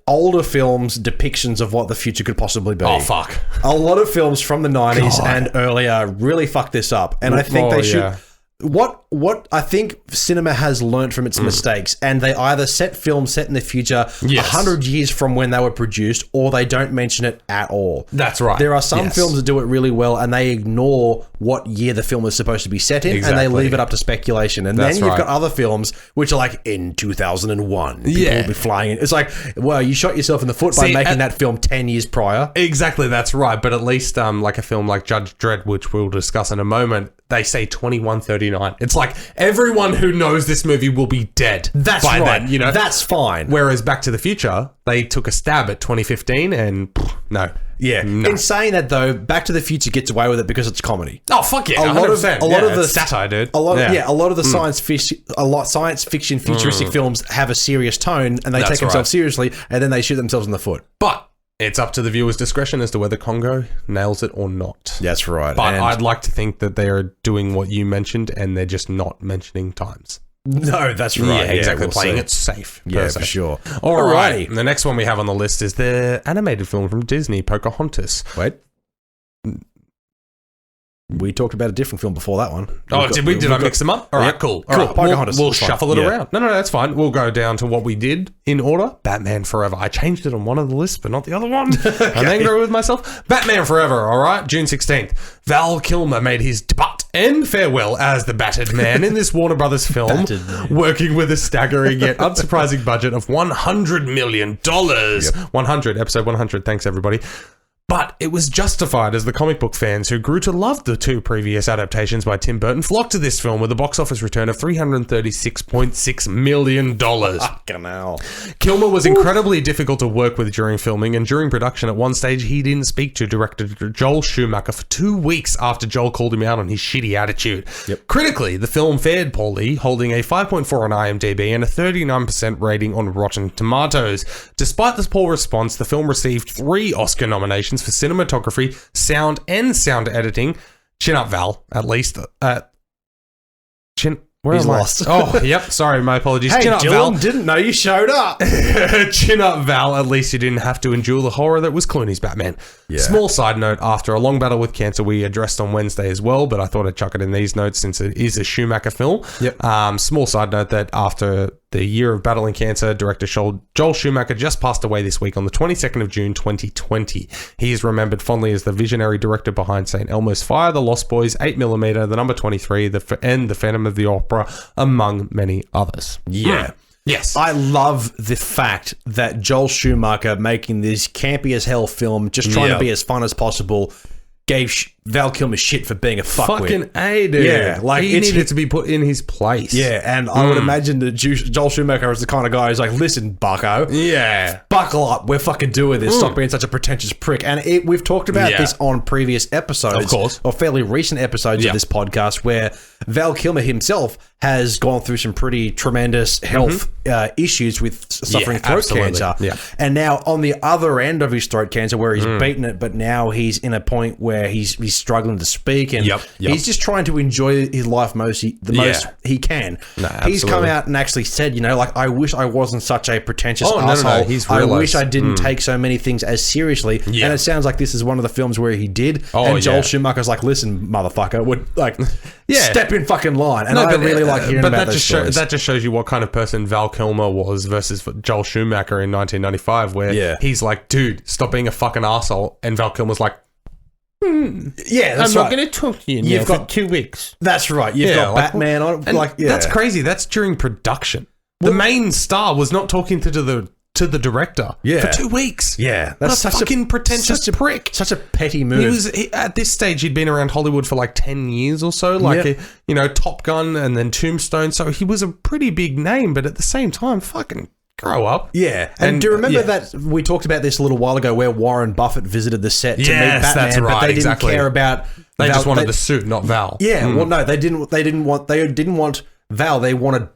older films' depictions of what the future could possibly be. Oh, fuck. A lot of films from the 90s and earlier really fucked this up. And I think they should... What I think cinema has learned from its mistakes, and they either set films set in the future 100 years from when they were produced, or they don't mention it at all. That's right. There are some films that do it really well, and they ignore what year the film is supposed to be set in, and they leave it up to speculation. And then you've got other films which are like, in 2001, people will be flying in. It's like, well, you shot yourself in the foot by making that film 10 years prior. Exactly, that's right. But at least like a film like Judge Dredd, which we'll discuss in a moment, they say 2139. It's like everyone who knows this movie will be dead by then, That's fine. Whereas Back to the Future, they took a stab at 2015 and no. Yeah. No. In saying that though, Back to the Future gets away with it because it's comedy. Oh fuck yeah! A lot of the satire, dude. A lot of the science fiction futuristic films have a serious tone, and they take themselves seriously, and then they shoot themselves in the foot. But it's up to the viewer's discretion as to whether Congo nails it or not. That's right. But I'd like to think that they are doing what you mentioned, and they're just not mentioning times. No, that's right. Yeah, exactly. Playing it safe. Yeah, for sure. Alrighty. And the next one we have on the list is the animated film from Disney, Pocahontas. Wait. We talked about a different film before that one. Did I mix them up? All right, cool. All right, Pocahontas. We'll shuffle it around. No, that's fine. We'll go down to what we did in order. Batman Forever. I changed it on one of the lists, but not the other one. I'm angry with myself. Batman Forever, all right? June 16th. Val Kilmer made his debut and farewell as the Battered Man in this Warner Brothers film, working with a staggering yet unsurprising budget of $100 million. 100, episode 100. Thanks, everybody. But it was justified as the comic book fans who grew to love the two previous adaptations by Tim Burton flocked to this film with a box office return of $336.6 million. Fucking hell. Kilmer was incredibly difficult to work with during filming, and during production at one stage he didn't speak to director Joel Schumacher for 2 weeks after Joel called him out on his shitty attitude. Yep. Critically, the film fared poorly, holding a 5.4 on IMDb and a 39% rating on Rotten Tomatoes. Despite this poor response, the film received 3 Oscar nominations for cinematography, sound, and sound editing. Chin up, Val, at least. He's lost. Oh, yep. Sorry, my apologies. Hey, Chin up, Dylan, Val. didn't know you showed up. Chin up, Val. At least you didn't have to endure the horror that was Clooney's Batman. Yeah. Small side note, after a long battle with cancer, we addressed on Wednesday as well, but I thought I'd chuck it in these notes since it is a Schumacher film. Yep. Small side note that after the year of battling cancer, director Joel Schumacher just passed away this week on the 22nd of June, 2020. He is remembered fondly as the visionary director behind St. Elmo's Fire, The Lost Boys, 8mm, The Number 23, and The Phantom of the Opera, among many others. Yeah. Yes. I love the fact that Joel Schumacher, making this campy as hell film, just trying to be as fun as possible, gave Val Kilmer shit for being a fuckwit. Fucking A, dude. Yeah, like he needed to be put in his place. Yeah, and I would imagine that Joel Schumacher is the kind of guy who's like, listen, bucko. Yeah. Buckle up. We're fucking doing this. Stop being such a pretentious prick. And we've talked about this on previous episodes. Of course. Or fairly recent episodes of this podcast where Val Kilmer himself has gone through some pretty tremendous health issues with suffering throat cancer. Yeah. And now on the other end of his throat cancer where he's beaten it, but now he's in a point where he's struggling to speak and he's just trying to enjoy his life most he can. He's come out and actually said, you know, like, I wish I wasn't such a pretentious asshole. He's I realized. wish I didn't take so many things as seriously. And it sounds like this is one of the films where he did. And Joel Schumacher's like, listen, motherfucker, would like step in fucking line. And I really like hearing about those stories. That just shows you what kind of person Val Kilmer was versus Joel Schumacher in 1995, where he's like, dude, stop being a fucking asshole. And Val Kilmer's like, yeah, that's I'm not going to talk to you now for 2 weeks. That's right. You've got Batman on. That's crazy. That's during production. The main star was not talking to the director for 2 weeks. Yeah, that's such a fucking pretentious prick. Such a petty move. At this stage, he'd been around Hollywood for like 10 years or so, Top Gun and then Tombstone. So he was a pretty big name, but at the same time, fucking grow up. Yeah. And do you remember that we talked about this a little while ago where Warren Buffett visited the set to meet Batman, that's right, but they didn't care about They Val. just wanted the suit, not Val. Yeah, well no, they didn't want Val, they wanted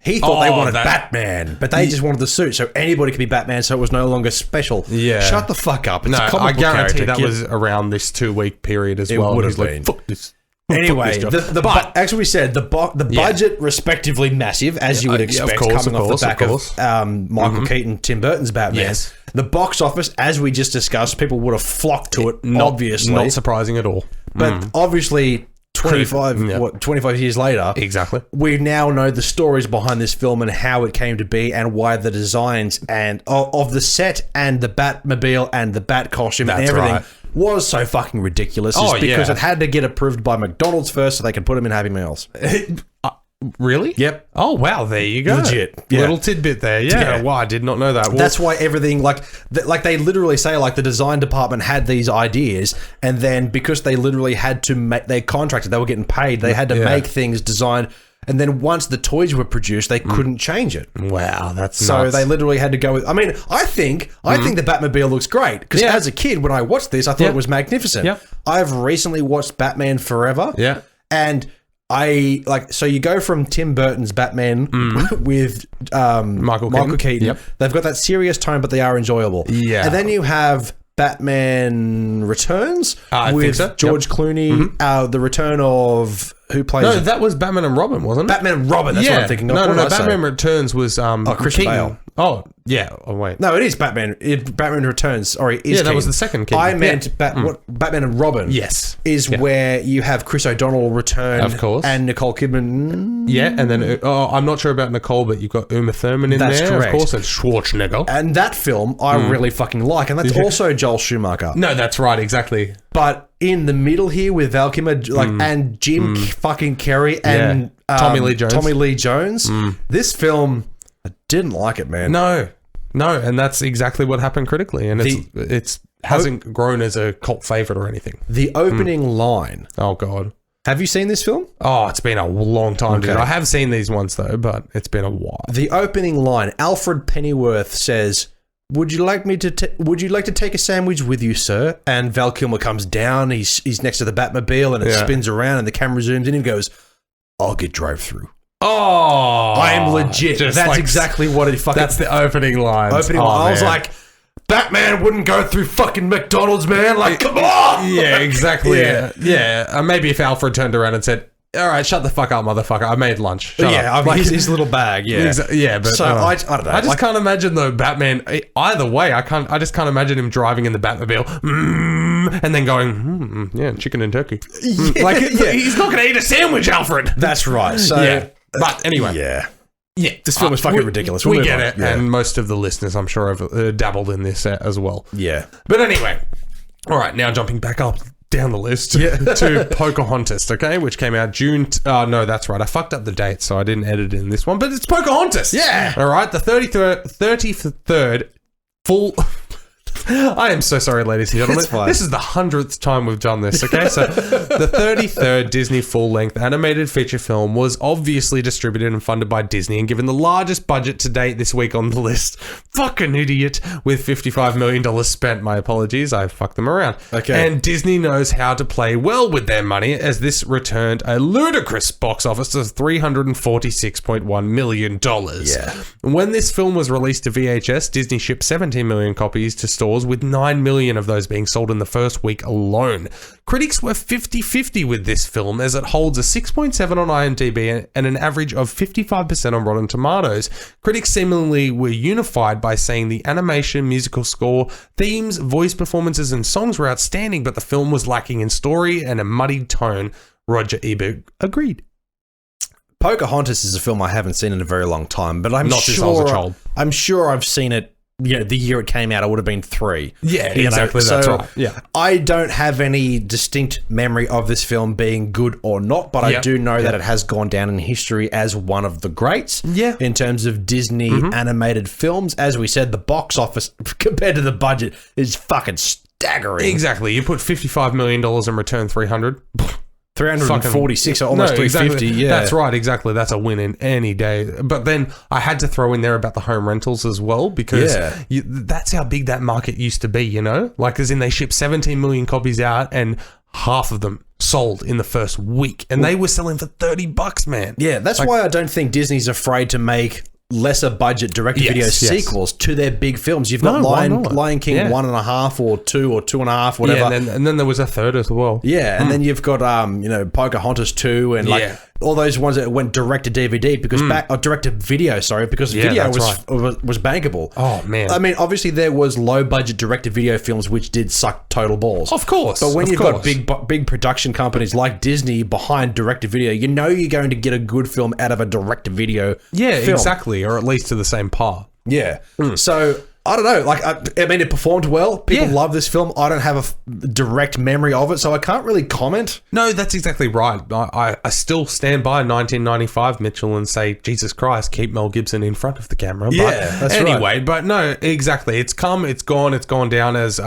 they wanted Batman, but they just wanted the suit, so anybody could be Batman, so it was no longer special. Yeah. Shut the fuck up. It's a comic I book guarantee character. that was around this 2 week period as well. It would He's have like, been. fuck this. Anyway, actually we said the budget respectively massive, as you would expect, coming off the back of Michael Keaton, Tim Burton's Batman. Yes. The box office, as we just discussed, people would have flocked to it, obviously. Not surprising at all. But obviously, 25 years later, exactly, we now know the stories behind this film and how it came to be and why the designs and of the set and the Batmobile and the Bat costume and everything was so fucking ridiculous. Because it had to get approved by McDonald's first so they could put them in Happy Meals. Really? Yep. Oh, wow. There you go. Legit. Little tidbit there. Yeah. Wow, I did not know that. Well, that's why everything, like they literally say, like, the design department had these ideas, and then because they literally had to make, they contracted, they were getting paid, they had to make things designed, and then once the toys were produced, they couldn't change it. Wow, that's so nuts. they literally had to go with. I mean, I think the Batmobile looks great because as a kid, when I watched this, I thought it was magnificent. Yeah. I've recently watched Batman Forever. Yeah, and I like, so you go from Tim Burton's Batman with Michael Keaton. Yep. They've got that serious tone, but they are enjoyable. Yeah. And then you have Batman Returns with George Clooney. The return of who plays? No, that was Batman and Robin, wasn't it? Batman and Robin. That's what I'm thinking of. No. Batman Returns was Christian Keaton. Bale. Oh yeah. Oh wait. No, it is Batman. Batman Returns. Sorry, is that was the second Keaton. I meant Batman and Robin. Yes, is where you have Chris O'Donnell return, of course, and Nicole Kidman. Yeah, and then I'm not sure about Nicole, but you've got Uma Thurman in there, correct. of course, and Schwarzenegger. And that film I really fucking like, and that's also Joel Schumacher. No, that's right, exactly. But in the middle here with Val Kilmer, and Jim fucking Carrey and Tommy Lee Jones. This film, I didn't like it, man. No, and that's exactly what happened critically, and it's hasn't grown as a cult favorite or anything. The opening line. Oh, God. Have you seen this film? Oh, it's been a long time, dude. I have seen these ones, though, but it's been a while. The opening line, Alfred Pennyworth says, would you like to take a sandwich with you, sir? And Val Kilmer comes down. He's next to the Batmobile, and it spins around, and the camera zooms in and goes, I'll get drive-through. Oh, I am legit. That's exactly what it fucking... That's the opening line. I was like, Batman wouldn't go through fucking McDonald's, man. Like, come on! Yeah, exactly. Yeah. Maybe if Alfred turned around and said, all right, shut the fuck up, motherfucker. I made lunch. Shut up. Like his little bag, yeah. But so I don't know. I just can't imagine though Batman. Either way, I just can't imagine him driving in the Batmobile and then going, yeah, chicken and turkey. He's not going to eat a sandwich, Alfred. That's right. So, but anyway, yeah. This film is fucking ridiculous. We get it, and most of the listeners, I'm sure, have dabbled in this as well. Yeah. But anyway, all right, now jumping back up down the list to Pocahontas, okay, which came out June. No, that's right. I fucked up the date, so I didn't edit in this one, but it's Pocahontas. Yeah. All right, the 33rd full... I am so sorry, ladies and gentlemen. This is the 100th time we've done this, okay? So the 33rd Disney full-length animated feature film was obviously distributed and funded by Disney and given the largest budget to date this week on the list. Fucking idiot. With $55 million spent. My apologies. I fucked them around. Okay. And Disney knows how to play well with their money as this returned a ludicrous box office of $346.1 million. Yeah. When this film was released to VHS, Disney shipped 17 million copies to stores, with 9 million of those being sold in the first week alone. Critics were 50-50 with this film as it holds a 6.7 on IMDb and an average of 55% on Rotten Tomatoes. Critics seemingly were unified by saying the animation, musical score, themes, voice performances, and songs were outstanding, but the film was lacking in story and a muddied tone. Roger Ebert agreed. Pocahontas is a film I haven't seen in a very long time, but I'm Not since I was a child. I'm sure I've seen it. The year it came out, I would have been 3. Yeah, exactly. That's right. Yeah. I don't have any distinct memory of this film being good or not, but I do know that it has gone down in history as one of the greats. Yeah. In terms of Disney animated films, as we said, the box office compared to the budget is fucking staggering. Exactly. You put $55 million and return 300. 346 or almost 350. Exactly. Yeah, that's right. Exactly. That's a win in any day. But then I had to throw in there about the home rentals as well, because that's how big that market used to be, you know? Like, as in they shipped 17 million copies out and half of them sold in the first week, and they were selling for $30, man. Yeah, that's why I don't think Disney's afraid to make lesser budget direct-to-video sequels to their big films. You've got Lion King 1.5 or 2 or 2.5, whatever. Yeah, and then there was a third as well. Yeah, and then you've got Pocahontas 2 and like all those ones that went direct to DVD because direct to video, because video was bankable. Oh man. I mean, obviously there was low budget direct to video films which did suck total balls. Of course. But when you've got big production companies like Disney behind direct to video, you know you're going to get a good film out of a direct to video film. Exactly, or at least to the same par. Yeah. So I don't know. Like, I mean, it performed well. People love this film. I don't have a direct memory of it, so I can't really comment. No, that's exactly right. I still stand by 1995, Mitchell, and say, Jesus Christ, keep Mel Gibson in front of the camera. Yeah, that's right. Anyway, right. But no, exactly. It's come, it's gone down as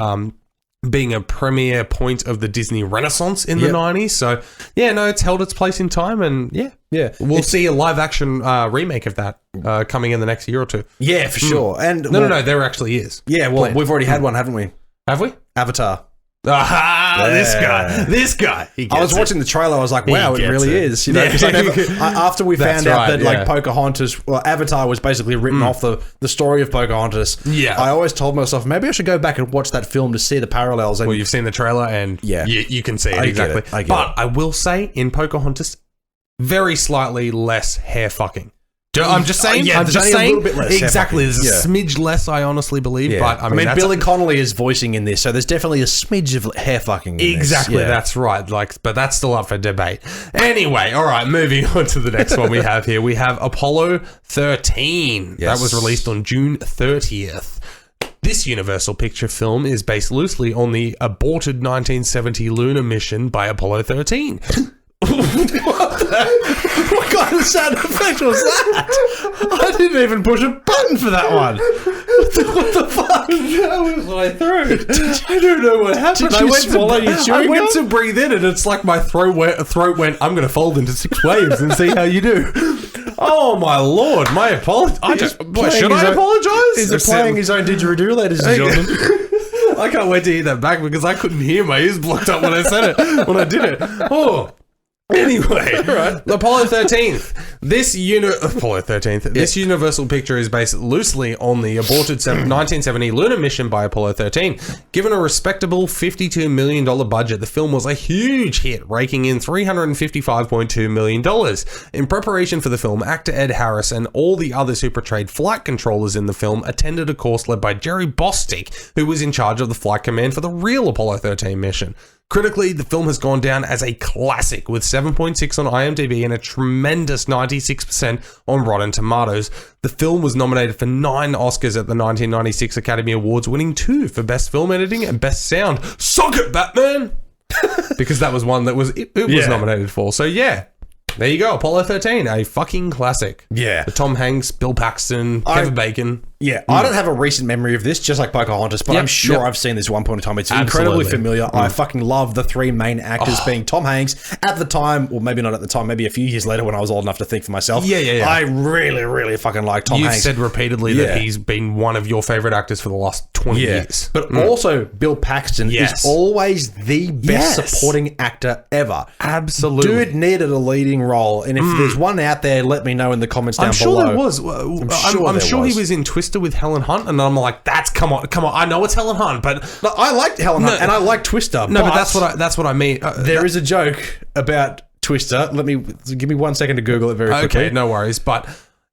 being a premier point of the Disney Renaissance in the 90s. So, yeah, no, it's held its place in time, and we'll see a live-action remake of that coming in the next year or two. Yeah, for sure. And No, there actually is. Yeah, well, we've already had one, haven't we? Have we? Avatar. Aha! This guy. I was watching the trailer. I was like, "Wow, it really is." You know, because after we found out that like Pocahontas, Avatar was basically written off the story of Pocahontas. Yeah, I always told myself maybe I should go back and watch that film to see the parallels. And, well, you've seen the trailer, and you can see it exactly. I will say in Pocahontas, very slightly less hair fucking. I'm just saying. I'm just saying. A little bit less exactly. There's a smidge less, I honestly believe. Yeah. But I mean Billy Connolly is voicing in this, so there's definitely a smidge of hair fucking in exactly. This. Yeah. That's right. Like, but that's still up for debate. Anyway, all right. Moving on to the next one we have here. We have Apollo 13. That was released on June 30th. This Universal Picture film is based loosely on the aborted 1970 lunar mission by Apollo 13. What kind of sound effect was that? I didn't even push a button for that one. What the fuck? That was my throat. I don't know what happened. Did you swallow your chewing I went gum? to breathe in, and it's like my throat went, I'm going to fold into 6 waves and see how you do. Oh, my Lord. My apologies. Should I apologize? He's playing his own didgeridoo, ladies and gentlemen. I can't wait to hear that back because I couldn't hear. My ears blocked up when I said it, when I did it. Oh. Anyway, right. Apollo 13th. This Universal picture is based loosely on the aborted 1970 lunar mission by Apollo 13. Given a respectable $52 million budget, the film was a huge hit, raking in $355.2 million. In preparation for the film, actor Ed Harris and all the others who portrayed flight controllers in the film attended a course led by Jerry Bostick, who was in charge of the flight command for the real Apollo 13 mission. Critically, the film has gone down as a classic with 7.6 on IMDb and a tremendous 96% on Rotten Tomatoes. The film was nominated for 9 Oscars at the 1996 Academy Awards, winning 2 for Best Film Editing and Best Sound. Suck it, Batman! Because that was one that was nominated for. So yeah, there you go. Apollo 13, a fucking classic. Yeah. The Tom Hanks, Bill Paxton, Kevin Bacon. Yeah, I don't have a recent memory of this, just like Pocahontas, but I'm sure I've seen this one point in time. It's incredibly familiar. I fucking love the 3 main actors being Tom Hanks at the time, or maybe not at the time, maybe a few years later when I was old enough to think for myself. Yeah. I really, really fucking like Tom Hanks. You've said repeatedly that he's been one of your favorite actors for the last 20 years. But also, Bill Paxton is always the best supporting actor ever. Absolutely. Dude needed a leading role, and if there's one out there, let me know in the comments down below. There was. I'm sure he was in Twister with Helen Hunt, and I'm like, come on. I know it's Helen Hunt, but no, I liked Helen Hunt, and I like Twister. No, but that's what I mean. There is a joke about Twister. Give me 1 second to Google it very quickly. Okay, no worries, but.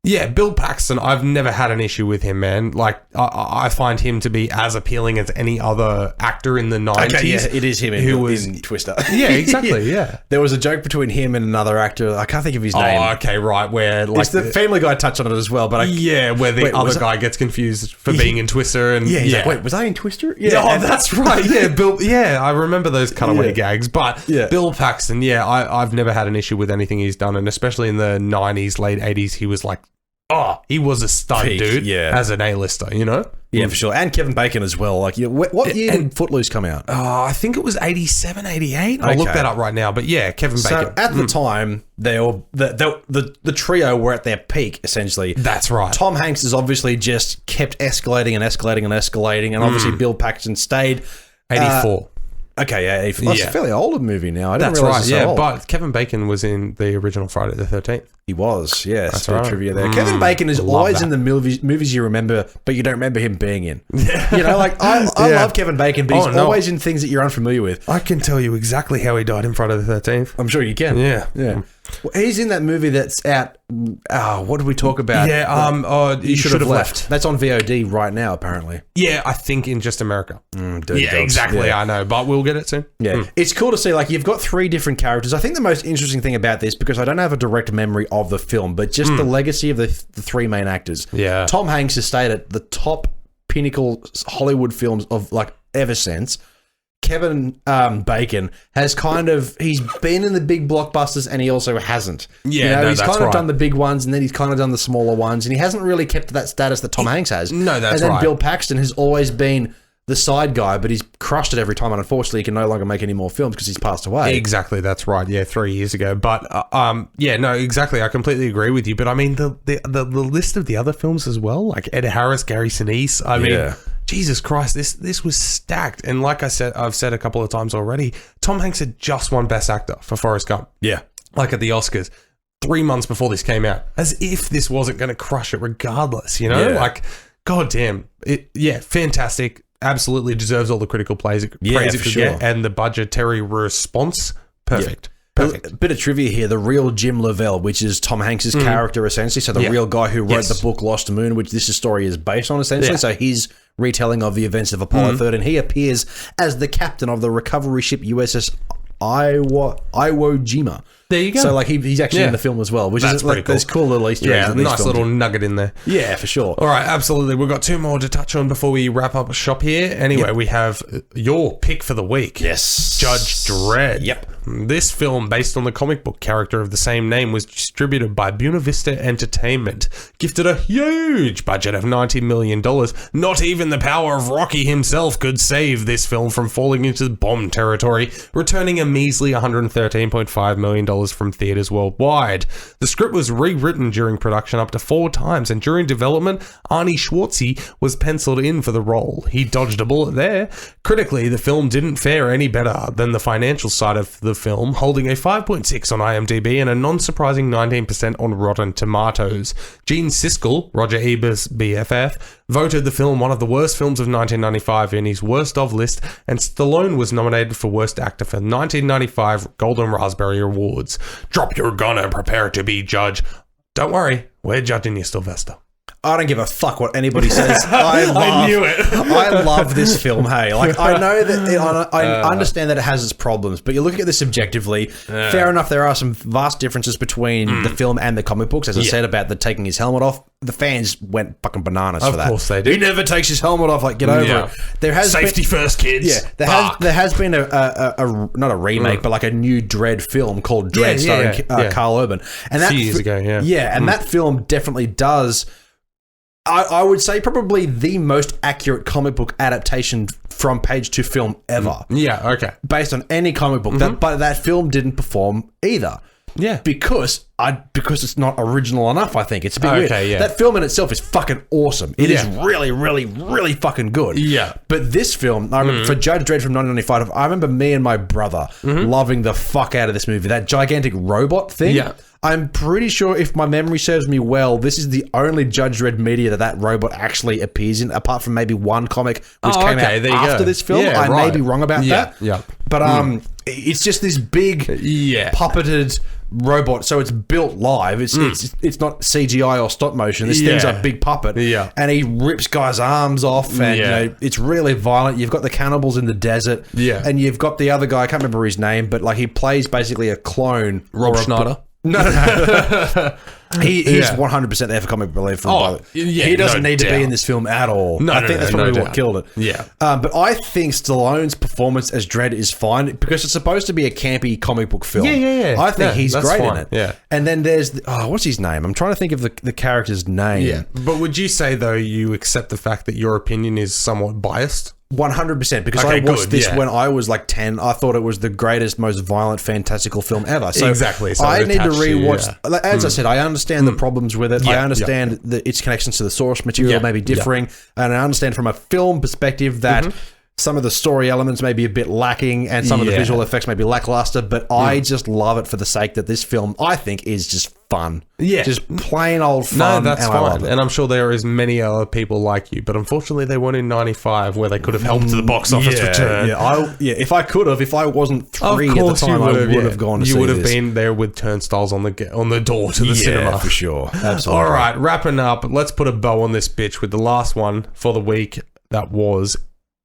Yeah, Bill Paxton, I've never had an issue with him, man. Like, I find him to be as appealing as any other actor in the 90s. Okay, yeah, it is him in Twister. Yeah, exactly, yeah. There was a joke between him and another actor. I can't think of his name. Oh, okay, right, where... like it's the Family Guy touched on it as well, but where the other guy gets confused for being in Twister. And he's like, wait, was I in Twister? Yeah, that's right, yeah. Bill. Yeah, I remember those cutaway gags, but Bill Paxton, I've never had an issue with anything he's done, and especially in the 90s, late 80s, he was like, he was a stud, dude, as an A-lister, you know? Yeah, for sure. And Kevin Bacon as well. Like, what year did Footloose come out? I think it was 87, 88. I'll look that up right now. But yeah, Kevin Bacon. So at the time, the trio were at their peak, essentially. That's right. Tom Hanks has obviously just kept escalating, and obviously Bill Paxton stayed. 84. Okay, yeah, it's a fairly older movie now. I didn't That's realize right, so old. But Kevin Bacon was in the original Friday the 13th. He was, yes. That's right. Trivia there. Kevin Bacon is always in the movies you remember, but you don't remember him being in. You know, like, I love Kevin Bacon, but he's always in things that you're unfamiliar with. I can tell you exactly how he died in Friday the 13th. I'm sure you can. Yeah. Well, he's in that movie that's out. What did we talk about? Yeah, You Should Have Left. That's on VOD right now, apparently. Yeah, I think in just America. Dirty dogs. Exactly. Yeah. I know, but we'll get it soon. Yeah, it's cool to see. Like, you've got 3 different characters. I think the most interesting thing about this, because I don't have a direct memory of the film, but just the legacy of the 3 main actors. Yeah, Tom Hanks has stayed at the top pinnacle Hollywood films of like ever since. Kevin Bacon has he's been in the big blockbusters and he also hasn't. Yeah, he's kind of done the big ones and then he's kind of done the smaller ones and he hasn't really kept that status that Tom Hanks has. No, that's right. And then Bill Paxton has always been the side guy, but he's crushed it every time, and unfortunately he can no longer make any more films because he's passed away. Exactly, that's right. Yeah, 3 years ago. But no, exactly. I completely agree with you. But I mean, the list of the other films as well, like Ed Harris, Gary Sinise. I mean, Jesus Christ, this was stacked. And like I've said a couple of times already, Tom Hanks had just won Best Actor for Forrest Gump. Yeah, like at the Oscars, 3 months before this came out, as if this wasn't going to crush it regardless. You know, like, goddamn, fantastic. Absolutely deserves all the critical praise it could get, and the budgetary response, perfect. Perfect. A bit of trivia here. The real Jim Lovell, which is Tom Hanks's character, essentially. So the real guy who wrote the book Lost Moon, which this story is based on, essentially. Yeah. So his retelling of the events of Apollo 13. He appears as the captain of the recovery ship USS Iwo Jima. There you go. So like he's actually in the film as well, which is pretty like, there's cool little Easter eggs. Yeah, nice little nugget in there. Yeah, for sure. All right, absolutely. We've got 2 more to touch on before we wrap up shop here. Anyway, we have your pick for the week. Yes. Judge Dredd. Yep. This film, based on the comic book character of the same name, was distributed by Buena Vista Entertainment, gifted a huge budget of $90 million. Not even the power of Rocky himself could save this film from falling into bomb territory, returning a measly $113.5 million from theaters worldwide. The script was rewritten during production up to 4 times, and during development, Arnie Schwartzy was penciled in for the role. He dodged a bullet there. Critically, the film didn't fare any better than the financial side of the film, holding a 5.6 on IMDb and a non-surprising 19% on Rotten Tomatoes. Gene Siskel, Roger Ebert's BFF, voted the film one of the worst films of 1995 in his worst of list, and Stallone was nominated for Worst Actor for 1995 Golden Raspberry Awards. Drop your gun and prepare to be judge. Don't worry, we're judging you, Sylvester. I don't give a fuck what anybody says. I knew it. I love this film. Hey, like I know that I understand that it has its problems, but you're looking at this objectively. Fair enough, there are some vast differences between the film and the comic books. As I said about the taking his helmet off, the fans went fucking bananas for that. Of course they did. He never takes his helmet off. Like, get over it. There has safety first, kids. Yeah, there has been a not a remake, but like a new Dredd film called Dredd, starring Carl Urban, and that a few years ago. and that film definitely does. I would say probably the most accurate comic book adaptation from page to film ever. Yeah, okay. Based on any comic book. But that film didn't perform either. Yeah. Because it's not original enough, I think. It's a bit weird. Yeah. That film in itself is fucking awesome. It is really, really, really fucking good. Yeah. But this film, I remember, for Judge Dredd from 1995, I remember me and my brother loving the fuck out of this movie. That gigantic robot thing. Yeah. I'm pretty sure, if my memory serves me well, this is the only Judge Dredd media that robot actually appears in, apart from maybe one comic which came out after this film. I may be wrong about that. Yeah. But it's just this big puppeted robot, so it's built live. It's not CGI or stop motion. This thing's a big puppet. Yeah. And he rips guys' arms off, and you know, it's really violent. You've got the cannibals in the desert. Yeah. And you've got the other guy, I can't remember his name, but like he plays basically a clone. Rob Schneider. No. He's 100% there for comic relief. He doesn't need to be in this film at all. I think that's probably what killed it. Yeah. But I think Stallone's performance as Dredd is fine because it's supposed to be a campy comic book film. Yeah. I think he's great in it. Yeah. And then there's what's his name? I'm trying to think of the character's name. Yeah. But would you say though you accept the fact that your opinion is somewhat biased? 100%, because I watched this when I was like 10. I thought it was the greatest, most violent, fantastical film ever. So exactly. So I need to rewatch. As I said, I understand the problems with it. I understand its connections to the source material may be differing, and I understand from a film perspective that some of the story elements may be a bit lacking, and some of the visual effects may be lackluster. But I just love it for the sake that this film, I think, is just fun. Yeah, just plain old fun. No, that's fine. And I'm sure there is many other people like you, but unfortunately they weren't in 95 where they could have helped the box office return. If I could have, if I wasn't 3 at the time, I would have gone to see this. You would have been there with turnstiles on the door to the cinema. For sure. Absolutely. All right, wrapping up, let's put a bow on this bitch with the last one for the week. That was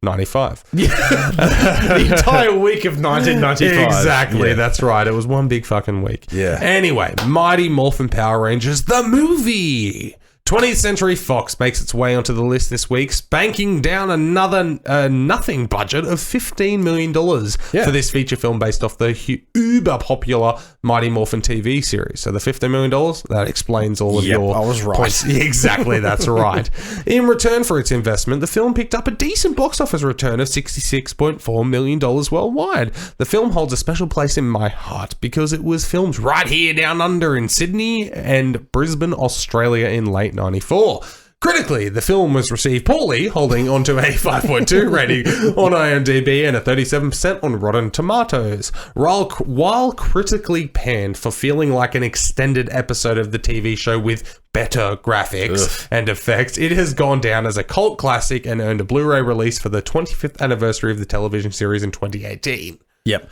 95. The entire week of 1995. Exactly, that's right. It was one big fucking week. Yeah. Anyway, Mighty Morphin Power Rangers, the movie. 20th Century Fox makes its way onto the list this week, spanking down another nothing budget of $15 million for this feature film based off the uber popular Mighty Morphin TV series. So the $15 million, that explains all of your I was right. points. Exactly, that's right. In return for its investment, the film picked up a decent box office return of $66.4 million worldwide. The film holds a special place in my heart because it was filmed right here down under in Sydney and Brisbane, Australia in late 94. Critically, the film was received poorly, holding onto a 5.2 rating on IMDb and a 37% on Rotten Tomatoes. While critically panned for feeling like an extended episode of the TV show with better graphics and effects, it has gone down as a cult classic and earned a Blu-ray release for the 25th anniversary of the television series in 2018. Yep.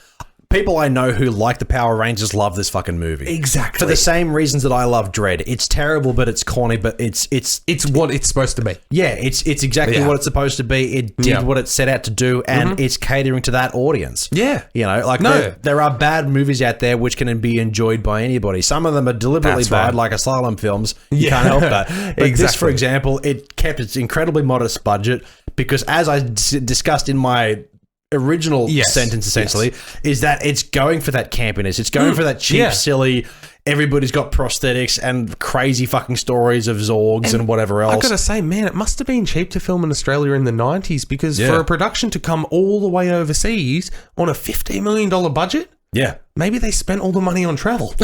People I know who like the Power Rangers love this fucking movie. Exactly. For the same reasons that I love Dredd. It's terrible, but it's corny, but it's what it's supposed to be. Yeah, it's exactly what it's supposed to be. It did what it set out to do, and it's catering to that audience. Yeah. You know, like there are bad movies out there which can be enjoyed by anybody. Some of them are deliberately bad, like Asylum films. You can't help that. But this, for example, it kept its incredibly modest budget because, as I discussed in my original sentence, essentially, is that it's going for that campiness. It's going for that cheap, silly, everybody's got prosthetics and crazy fucking stories of Zorgs and whatever else. I gotta say, man, it must have been cheap to film in Australia in the 90s because for a production to come all the way overseas on a $15 million budget, maybe they spent all the money on travel.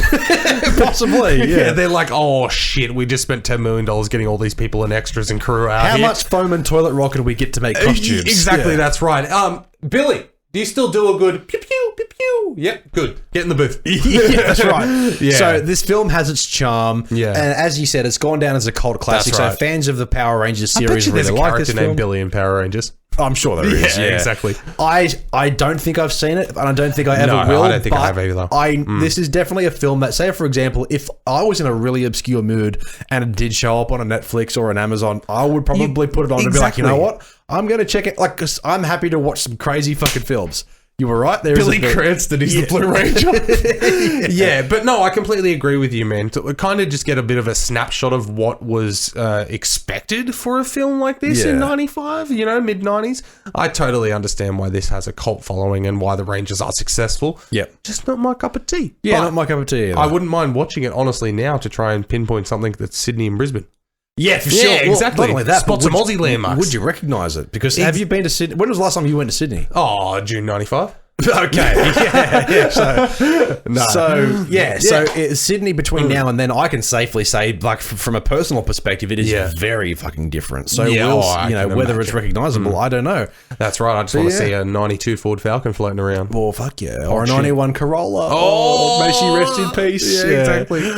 Possibly, yeah. They're like, oh shit, we just spent $10 million getting all these people and extras and crew out How here. much foam and toilet roll can we get to make costumes? Exactly, that's right. Billy, do you still do a good pew pew pew pew? Yep, good. Get in the booth. That's right. Yeah. So this film has its charm. Yeah. And as you said, it's gone down as a cult classic. That's right. So fans of the Power Rangers series really like this film. There's a character named Billy in Power Rangers. I'm sure there is. Yeah, exactly. I don't think I've seen it, and I don't think I ever will. I don't think I have either. This is definitely a film that, say, for example, if I was in a really obscure mood and it did show up on a Netflix or an Amazon, I would probably put it on and be like, you know what? I'm going to check it. Like, because I'm happy to watch some crazy fucking films. You were right. There Billy Cranston is the Blue Ranger. Yeah, but no, I completely agree with you, man. To kind of just get a bit of a snapshot of what was expected for a film like this in 95, mid-90s. I totally understand why this has a cult following and why the Rangers are successful. Yeah. Just not my cup of tea. Yeah, not my cup of tea either. I wouldn't mind watching it, honestly, now to try and pinpoint something that's Sydney and Brisbane. Yeah, for sure. Yeah, exactly. Well, not only that, spot some Aussie landmarks. Would you recognise it? Because have you been to Sydney? When was the last time you went to Sydney? Oh, June 95. Okay. So Sydney between now and then, I can safely say, like, from a personal perspective, it is very fucking different. So whether it's recognisable, I don't know. That's right. I just want to see a 92 Ford Falcon floating around. Oh, fuck yeah. Or a 91 Corolla. Oh, may she rest in peace. Yeah, exactly.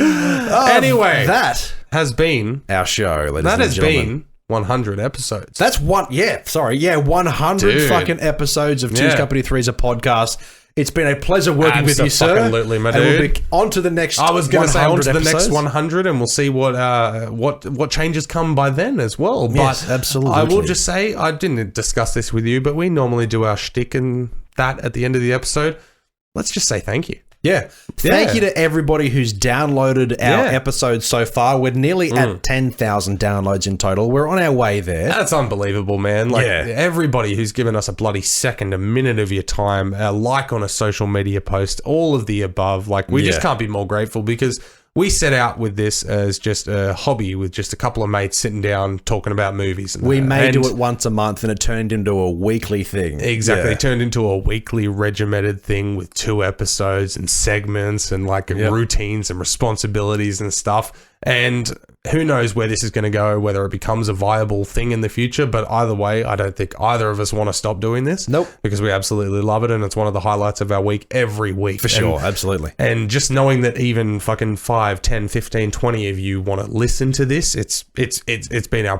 Anyway, that has been our show, ladies and gentlemen. That has been 100 episodes. That's 100 fucking episodes of Two's Company 3's a podcast. It's been a pleasure working with you, sir. Absolutely, my dude. And we'll be on to the next 100 I was going to say on to the episodes. next 100, and we'll see what changes come by then as well. Yes, but absolutely. I will just say, I didn't discuss this with you, but we normally do our shtick and that at the end of the episode. Let's just say thank you. Yeah. Thank you to everybody who's downloaded our episodes so far. We're nearly at 10,000 downloads in total. We're on our way there. That's unbelievable, man. Like, everybody who's given us a bloody second, a minute of your time, a like on a social media post, all of the above. Like, we just can't be more grateful because we set out with this as just a hobby with just a couple of mates sitting down talking about movies. And we may do it once a month and it turned into a weekly thing. Exactly. It turned into a weekly regimented thing with 2 episodes and segments and like routines and responsibilities and stuff. And who knows where this is going to go, whether it becomes a viable thing in the future. But either way, I don't think either of us want to stop doing this. Nope. Because we absolutely love it. And it's one of the highlights of our week every week. For sure. Absolutely. And just knowing that even fucking 5, 10, 15, 20 of you want to listen to this, it's been our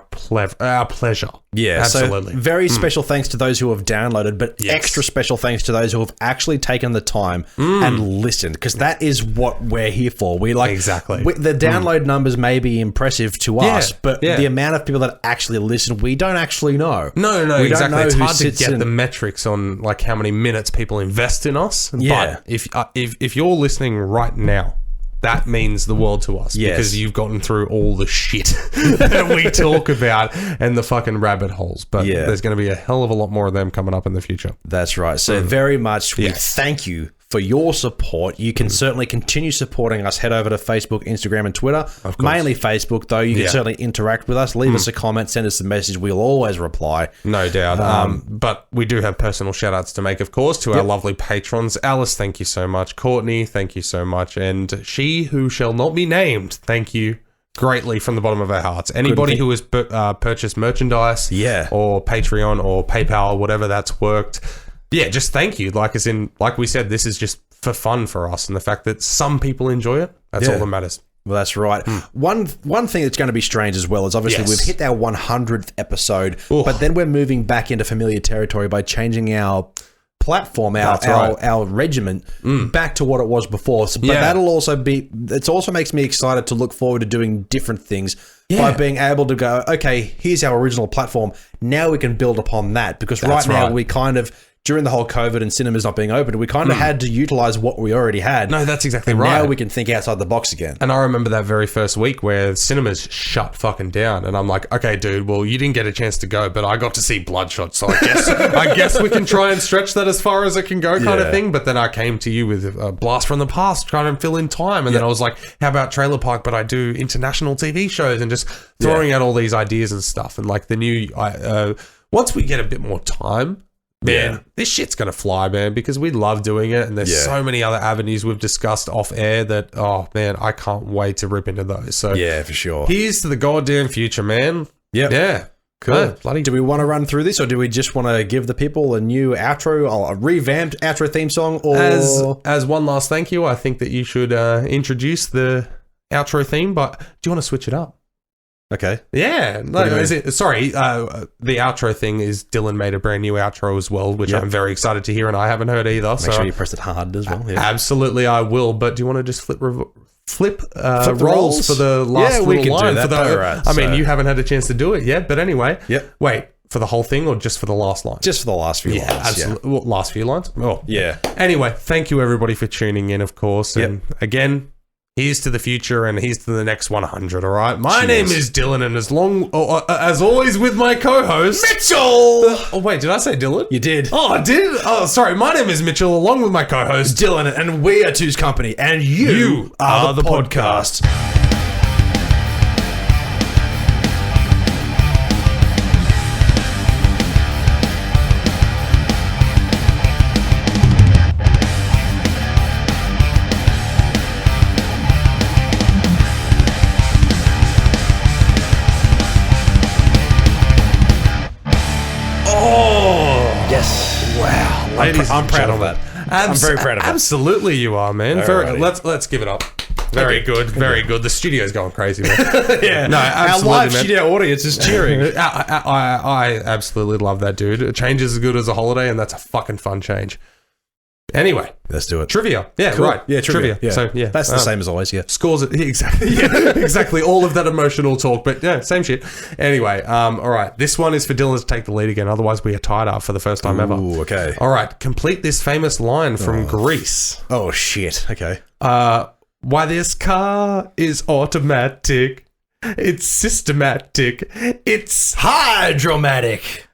pleasure. Yeah. Absolutely. So very special thanks to those who have downloaded, but extra special thanks to those who have actually taken the time and listened, because that is what we're here for. We like the download numbers may be impressive to us, but the amount of people that actually listen, we don't actually know. No, we exactly. It's hard to get the metrics on like how many minutes people invest in us. Yeah. But if you're listening right now, that means the world to us because you've gotten through all the shit that we talk about and the fucking rabbit holes. But there's going to be a hell of a lot more of them coming up in the future. That's right. So very much we thank you for your support. You can certainly continue supporting us. Head over to Facebook, Instagram, and Twitter. Mainly Facebook, though. You can certainly interact with us. Leave us a comment. Send us a message. We'll always reply. No doubt. But we do have personal shout-outs to make, of course, to our lovely patrons. Alice, thank you so much. Courtney, thank you so much. And she who shall not be named, thank you greatly from the bottom of our hearts. Anybody who has purchased merchandise or Patreon or PayPal or whatever that's worked, just thank you. Like we said, this is just for fun for us, and the fact that some people enjoy it, that's all that matters. Well, that's right. One thing that's going to be strange as well is obviously we've hit our 100th episode, but then we're moving back into familiar territory by changing our platform, our regiment back to what it was before. So, but that'll also be, it also makes me excited to look forward to doing different things by being able to go, okay, here's our original platform. Now we can build upon that, because right now we kind of during the whole COVID and cinemas not being open, we kind of had to utilize what we already had. No, that's exactly and right. Now we can think outside the box again. And I remember that very first week where cinemas shut fucking down, and I'm like, okay, dude, well, you didn't get a chance to go, but I got to see Bloodshot, so I guess we can try and stretch that as far as it can go, kind of thing. But then I came to you with a blast from the past, trying to fill in time, and then I was like, how about Trailer Park? But I do international TV shows and just throwing out all these ideas and stuff, and like the new, once we get a bit more time. Man, this shit's going to fly, man, because we love doing it. And there's so many other avenues we've discussed off air that, oh, man, I can't wait to rip into those. So, yeah, for sure. Here's to the goddamn future, man. Yep. Yeah. Cool. Do we want to run through this, or do we just want to give the people a new outro, a revamped outro theme song? Or As one last thank you, I think that you should introduce the outro theme, but do you want to switch it up? Okay. Yeah. No, the outro thing is Dylan made a brand new outro as well, which I'm very excited to hear, and I haven't heard either. Make sure you press it hard as well. Yeah. Absolutely, I will. But do you want to just flip the rolls for the last we little can line? do that. I mean, you haven't had a chance to do it yet, but anyway. Yep. Wait, for the whole thing or just for the last line? Just for the last few lines. Absolutely. Well, last few lines? Oh, yeah. Anyway, thank you everybody for tuning in, of course. And again, here's to the future, and here's to the next 100, all right? My name is Dylan, and as always with my co-host... Mitchell! Oh, wait, did I say Dylan? You did. Oh, I did? Oh, sorry. My name is Mitchell, along with my co-host... Dylan, and we are Two's Company, and you are the podcast. I'm proud of that. I'm very proud of that. Absolutely, you are, man. Let's give it up. Very good, very good. The studio's going crazy, man. Yeah, no, our live studio audience is cheering. I absolutely love that, dude. A change is as good as a holiday, and that's a fucking fun change. Anyway, let's do it. Trivia. Yeah, cool. Right. Yeah, trivia. Yeah. So, yeah. That's the same as always, yeah. Scores it. Exactly. Yeah, exactly. All of that emotional talk, but yeah, same shit. Anyway, all right. This one is for Dylan to take the lead again. Otherwise, we are tied up for the first time ever. Ooh, okay. All right. Complete this famous line from Grease. Oh, shit. Okay. Why this car is automatic. It's systematic. It's hydromatic.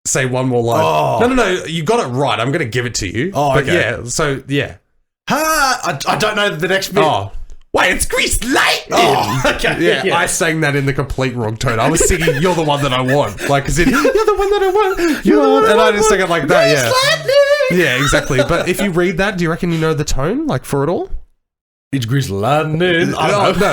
Say one more line. Oh. No. You got it right. I'm going to give it to you. Oh, okay. But yeah, so, yeah. I don't know the next bit. Oh. Wait, it's Grease Lightning. Oh, okay. Yeah, I sang that in the complete wrong tone. I was singing "You're the one that I want," like as in "You're the one that I want." You're the one, and I just sang it like that. Yeah, yeah, exactly. But if you read that, do you reckon you know the tone, like for it all? It's Grease Lightning. No.